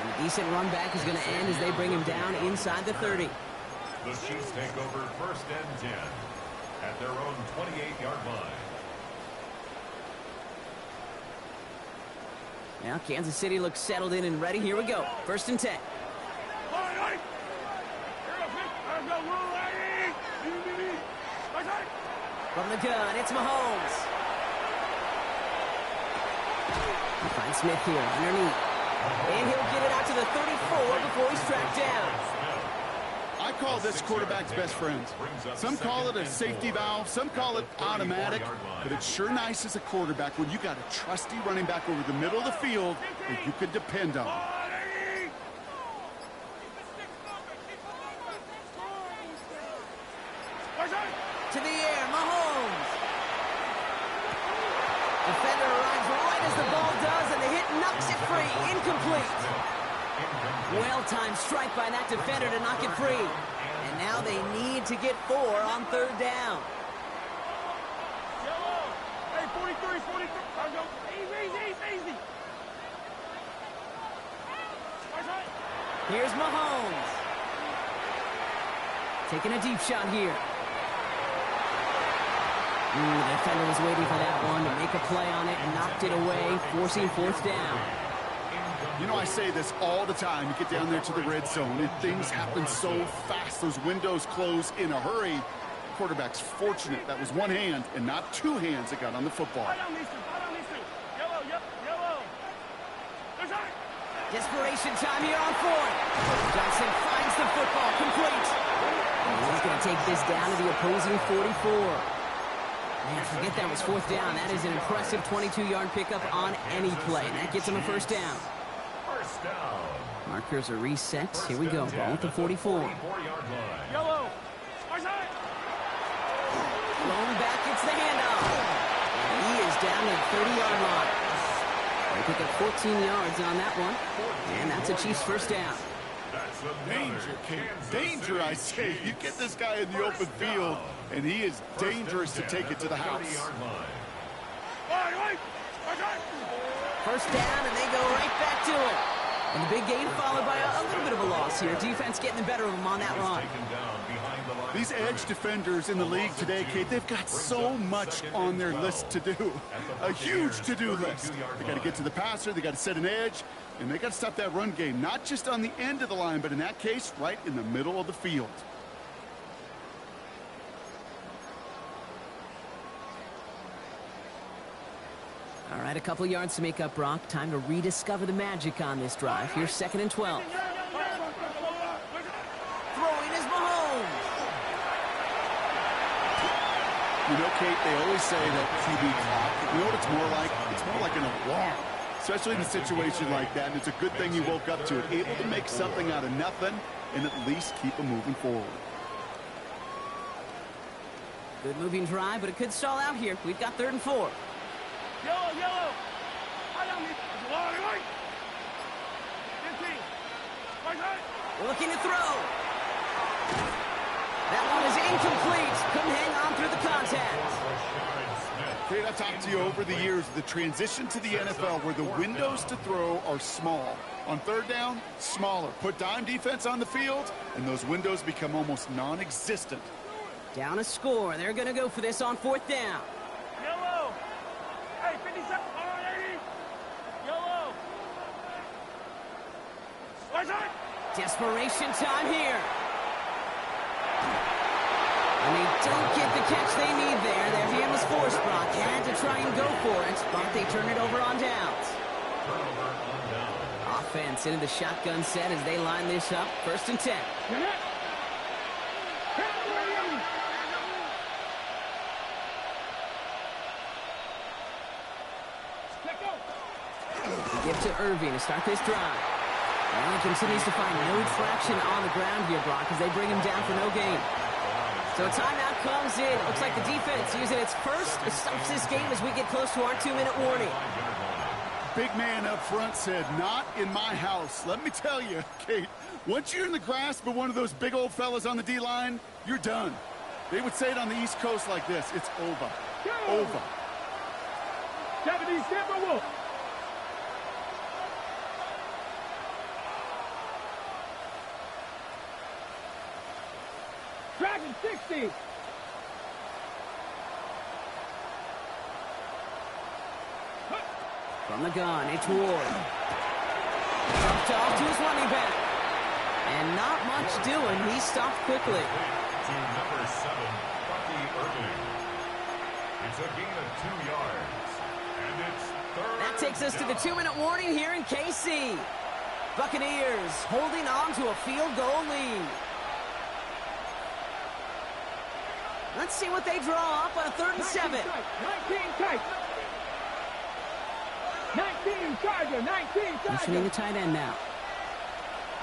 And a decent run back is going to end as they bring him down inside the 30. The Chiefs take over 1st and 10 at their own 28-yard line. Now Kansas City looks settled in and ready. Here we go. 1st and 10. From the gun, it's Mahomes. He finds Smith here underneath. And he'll get it out to the 34 before he's tracked down. I call this quarterback's best friend. Some call it a safety valve, some call it automatic, but it's sure nice as a quarterback when you got a trusty running back over the middle of the field that you can depend on. To the air, Mahomes. Defender arrives right as the ball does, and the hit knocks it free. Incomplete. Well-timed strike by that defender to knock it free. And now they need to get 4 on 3rd down. Hey, 43, 43. Easy. Here's Mahomes. Taking a deep shot here. The defender was waiting for that one to make a play on it and knocked it away, forcing 4th down. You know, I say this all the time. You get down there to the red zone, and things happen so fast. Those windows close in a hurry. Quarterback's fortunate that was one hand and not two hands that got on the football. Yellow, yellow. There's that. Desperation time here on fourth. Johnson finds the football complete. And he's going to take this down to the opposing 44. Man, forget that was fourth down. That is an impressive 22-yard pickup on any play. And that gets him a first down. First down. Markers are reset. Here we go. Ball at the 44. 44-yard line. Yellow. Where's that? Rolling back, it's the handoff. And he is down to the 30-yard line. They pick up 14 yards on that one. And that's a Chiefs first down. That's Danger, Kate. Danger, I say. You get this guy in the open field, and he is dangerous to take it to the house. 30-yard line. Where's that? First down, and they go right back to it. And the big gain followed by a little bit of a loss here. Defense getting the better of them on that run. Taken down behind the line. These edge defenders in the league today, Kate, they've got so much on their list to do. A huge to-do list. They got to get to the passer, they got to set an edge, and they got to stop that run game, not just on the end of the line, but in that case, right in the middle of the field. All right, a couple yards to make up, Brock. Time to rediscover the magic on this drive. Here's 2nd and 12. Throwing is Mahomes. You know, Kate, they always say that QB clock, you know what it's more like? It's more like an alarm, especially in a situation like that, and it's a good thing you woke up to it, able to make something out of nothing and at least keep them moving forward. Good moving drive, but it could stall out here. We've got 3rd and 4. Yellow. I don't need. Right. 15. Where's that? Looking to throw. That one is incomplete. Couldn't hang on through the contact. Kate, I've talked to you over the years, the transition to the NFL where the windows to throw are small. On 3rd down, smaller. Put dime defense on the field, and those windows become almost non-existent. Down a score. They're going to go for this on 4th down. Yellow. Hey, 57. Alrighty. Yellow. Where's that? Desperation time here. And they don't get the catch they need there. Their hand was forced, Brock. Had to try and go for it, but they turn it over on downs. Offense into the shotgun set as they line this up. 1st and 10. We give to Irving to start this drive. And he continues to find no traction on the ground here, Brock, as they bring him down for no gain. So a timeout comes in. Looks like the defense using its first stops this game as we get close to our 2-minute warning. Big man up front said, not in my house. Let me tell you, Kate, once you're in the grasp of one of those big old fellas on the D-line, you're done. They would say it on the East Coast like this, it's over. Over. Japanese Timberwolf. Dragon 60. From the gun, it's Ward. Dumped off to his running back. And not much doing. He stopped quickly. Team number 7, Bucky Irving. It's a gain of 2 yards. And it's 3rd. That takes us to the 2-minute warning here in KC. Buccaneers holding on to a field goal lead. Let's see what they draw up on a 3rd and 7. 19 tight. 19 Charger. 19 Charger. Mentioning the tight end now.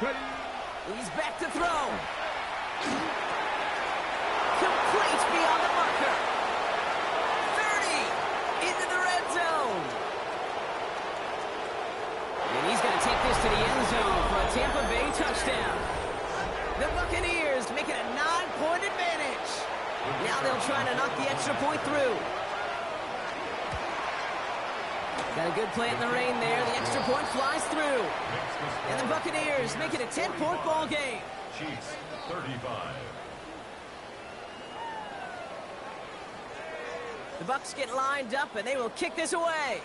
Ready. He's back to throw. Complete beyond the marker. 30 into the red zone. And he's going to take this to the end zone for a Tampa Bay touchdown. The Buccaneers make it a 9-point advantage. Now they'll try to knock the extra point through. Got a good play in the rain there. The extra point flies through. And the Buccaneers make it a 10-point ball game. Chiefs 35. The Bucs get lined up, and they will kick this away.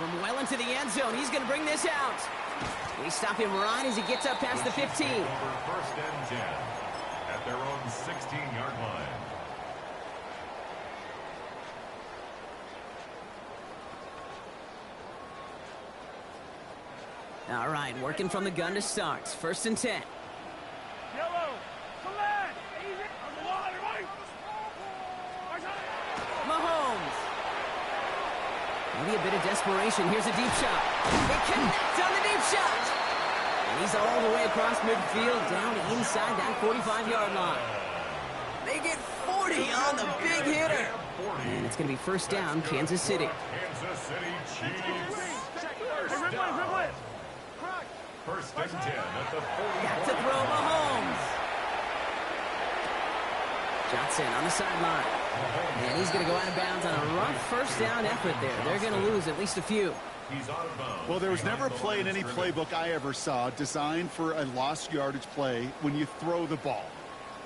From well into the end zone, he's going to bring this out. We stop him right as he gets up past the 15. First and 10 at their own 16-yard line. All right, working from the gun to start. First and 10. Yellow. Select. Easy. On the wall, everybody. Mahomes. Maybe a bit of desperation. Here's a deep shot. They connect on the deep shot. And he's all the way across midfield, down inside that 45-yard line. They get 40 on the big hitter. And it's going to be first down, Kansas City. Kansas City Chiefs. First and 10 at the 40. Got to throw Mahomes. Johnson on the sideline. And he's going to go out of bounds on a rough first down effort there. They're going to lose at least a few. He's out of bounds. Well, there was never a play in any playbook I ever saw designed for a lost yardage play when you throw the ball.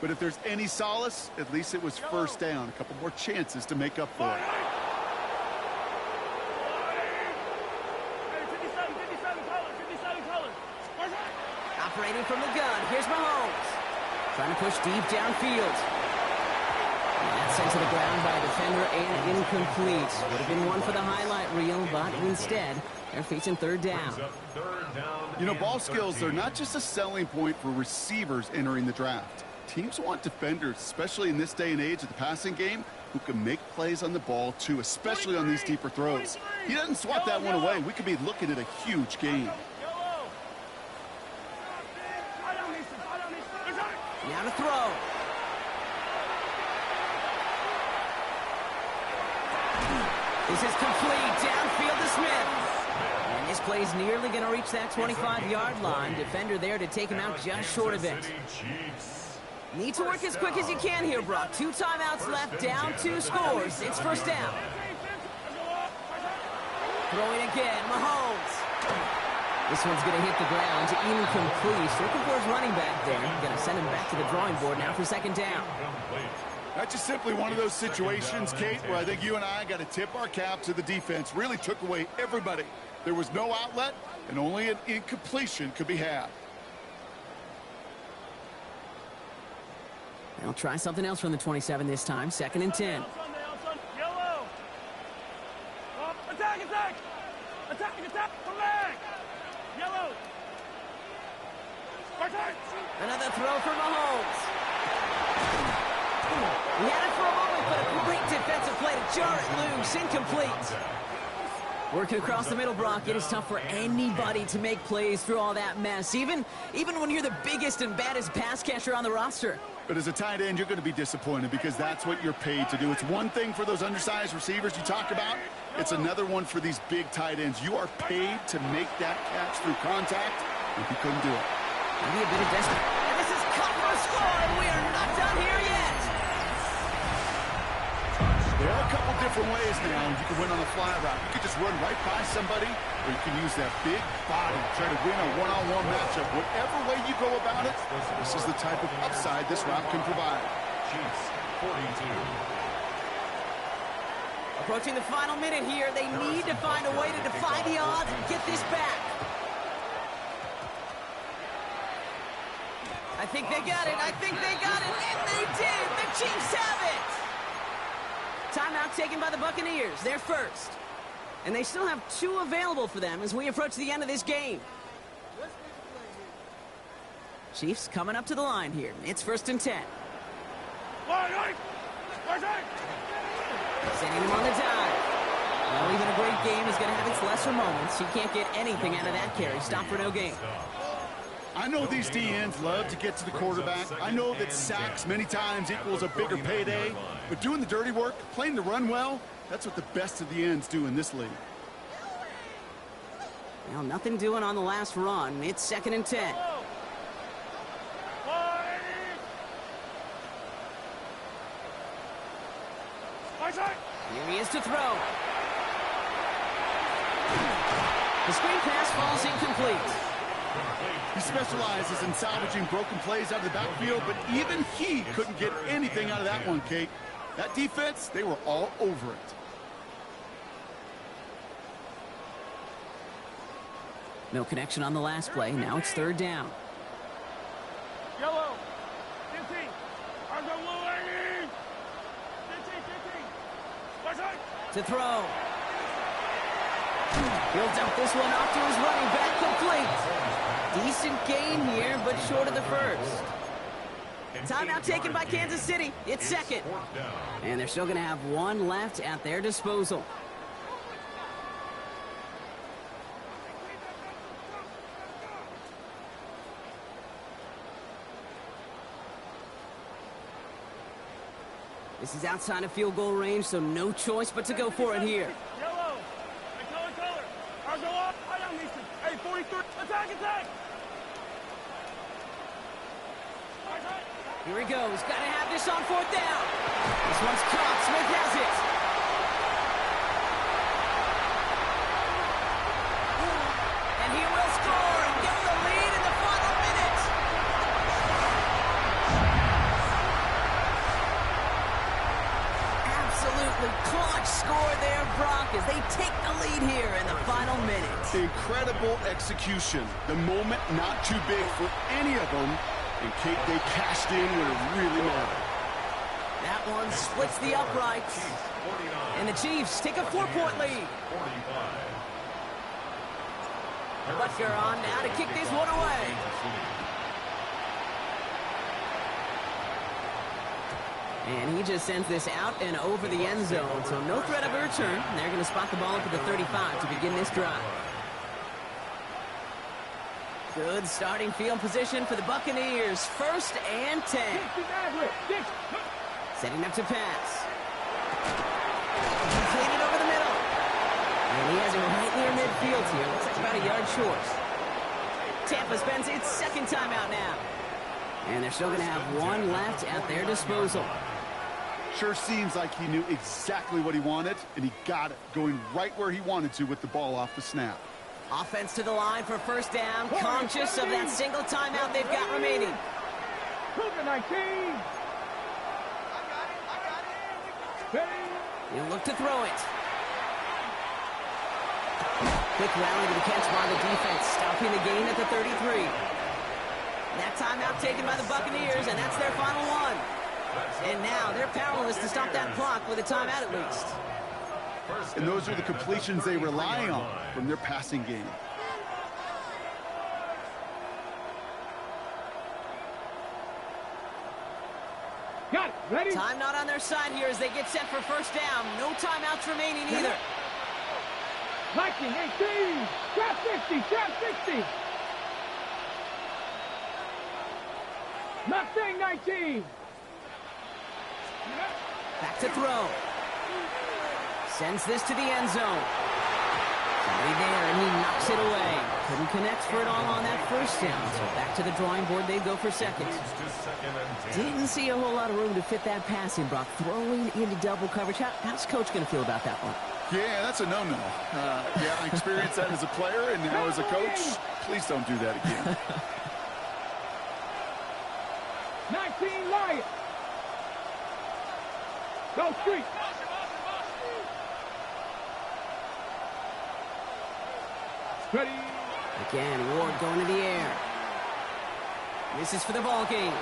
But if there's any solace, at least it was first down. A couple more chances to make up for it. 57 colors. Operating from the gun. Here's Mahomes. Trying to push deep downfield. And that's sent to the ground by a defender and incomplete. Would have been one for the highlight reel, but instead, they're facing third down. You know, ball skills are not just a selling point for receivers entering the draft. Teams want defenders, especially in this day and age of the passing game, who can make plays on the ball, too, especially on these deeper throws. He doesn't swat that one away. We could be looking at a huge game. Now to throw. This is complete. Downfield to Smith. And this play's nearly going to reach that 25-yard line. Defender there to take him out just short of it. Need to work as quick as you can here, Brock. 2 timeouts left, down 2 scores. It's first down. Throwing again, Mahomes. This one's going to hit the ground, incomplete. Looking for his running back there. Going to send him back to the drawing board now for second down. That's just simply one of those situations, Kate, where I think you and I got to tip our cap to the defense. Really took away everybody. There was no outlet, and only an incompletion could be had. They'll try something else from the 27 this time. Second and 10. Yellow. Attack. Flag. Yellow. Another throw for Mahomes. He had it for a moment, but a great defensive play to jar it loose. Incomplete. Working across the middle, Brock. It is tough for anybody to make plays through all that mess, even when you're the biggest and baddest pass catcher on the roster. But as a tight end, you're going to be disappointed because that's what you're paid to do. It's one thing for those undersized receivers you talk about. It's another one for these big tight ends. You are paid to make that catch through contact, and he couldn't do it. Maybe a bit of desperate. And this is cut for a score, and we are not done here yet. There are a couple different ways now. You can win on a fly route. You can just run right by somebody, or you can use that big body, try to win a one-on-one matchup. Whatever way you go about it, this is the type of upside this route can provide. Chiefs 42. Approaching the final minute here, they need to find a way to defy the odds and get this back. I think they got it. And they did. The Chiefs have it. Timeout taken by the Buccaneers. They're first. And they still have 2 available for them as we approach the end of this game. Chiefs coming up to the line here. It's first and 10. Sending him on the dive. Well, even a great game is going to have its lesser moments. You can't get anything out of that carry. Stop for no gain. I know these DNs love to get to the quarterback. I know that sacks many times equals a bigger payday. But doing the dirty work, playing the run well, that's what the best of the ends do in this league. Well, nothing doing on the last run. It's second and 10. Here he is to throw. The screen pass falls incomplete. He specializes in salvaging broken plays out of the backfield, but even he couldn't get anything out of that one, Kate. That defense, they were all over it. No connection on the last play. Now it's third down. Yellow. 15. Argo blue 80. 15. What's that? To throw. He'll dump this one off to his running back, complete. Decent gain here, but short of the first. Timeout taken by Kansas City. It's second. And they're still going to have one left at their disposal. This is outside of field goal range, so no choice but to go for it here. Yellow. Hey, color. Argo up. I am Easton. Hey, 43. Attack. Here he goes. Got to have this on fourth down. This one's caught. Smith has it. And he will score and get the lead in the final minute. Absolutely clutch score there, Brock, as they take the lead here in the final minute. Incredible execution. The moment not too big for any of them. And Kate, they cashed in when it really mattered. That one splits the uprights. And the Chiefs take a 4-point lead. Butker on now to kick this one away. And he just sends this out and over the end zone. So no threat of a return. They're going to spot the ball up at the 35 to begin this drive. Good starting field position for the Buccaneers. 1st and 10. Setting up to pass. Completed over the middle. And he has it right near midfield here. Looks like about a yard short. Tampa spends its second timeout now. And they're still going to have one left at their disposal. Sure seems like he knew exactly what he wanted, and he got it, going right where he wanted to with the ball off the snap. Offense to the line for first down, conscious of that single timeout they've got remaining. He'll look to throw it. Quick rally to the catch by the defense, stopping the gain at the 33. That timeout taken by the Buccaneers, and that's their final one. And now they're powerless to stop that clock with a timeout at least. And those are the completions they rely on from their passing game. Got it. Ready? Time not on their side here as they get set for first down. No timeouts remaining either. Viking 18. Trap 60. Trap 60. Mustang 19. Back to throw. Sends this to the end zone. Somebody there, and he knocks it away. Couldn't connect for it all on that first down. So back to the drawing board they go for second. Didn't see a whole lot of room to fit that pass in, Brock. Throwing into double coverage. How's Coach going to feel about that one? Yeah, that's a no-no. Yeah, I experienced that as a player, and now as a coach, please don't do that again. 19 Lions. Go street. Ready. Again, Ward going to the air. This is for the ball game.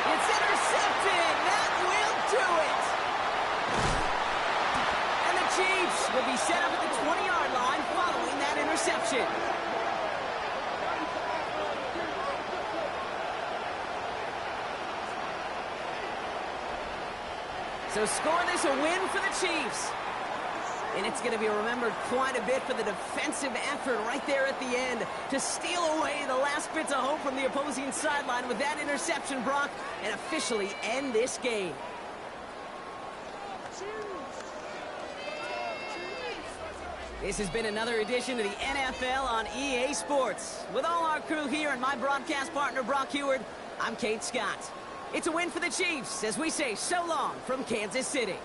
It's intercepted. That will do it. And the Chiefs will be set up at the 20-yard line following that interception. So score this a win for the Chiefs. And it's going to be remembered quite a bit for the defensive effort right there at the end to steal away the last bits of hope from the opposing sideline with that interception, Brock, and officially end this game. This has been another edition of the NFL on EA Sports. With all our crew here and my broadcast partner, Brock Heward, I'm Kate Scott. It's a win for the Chiefs as we say so long from Kansas City.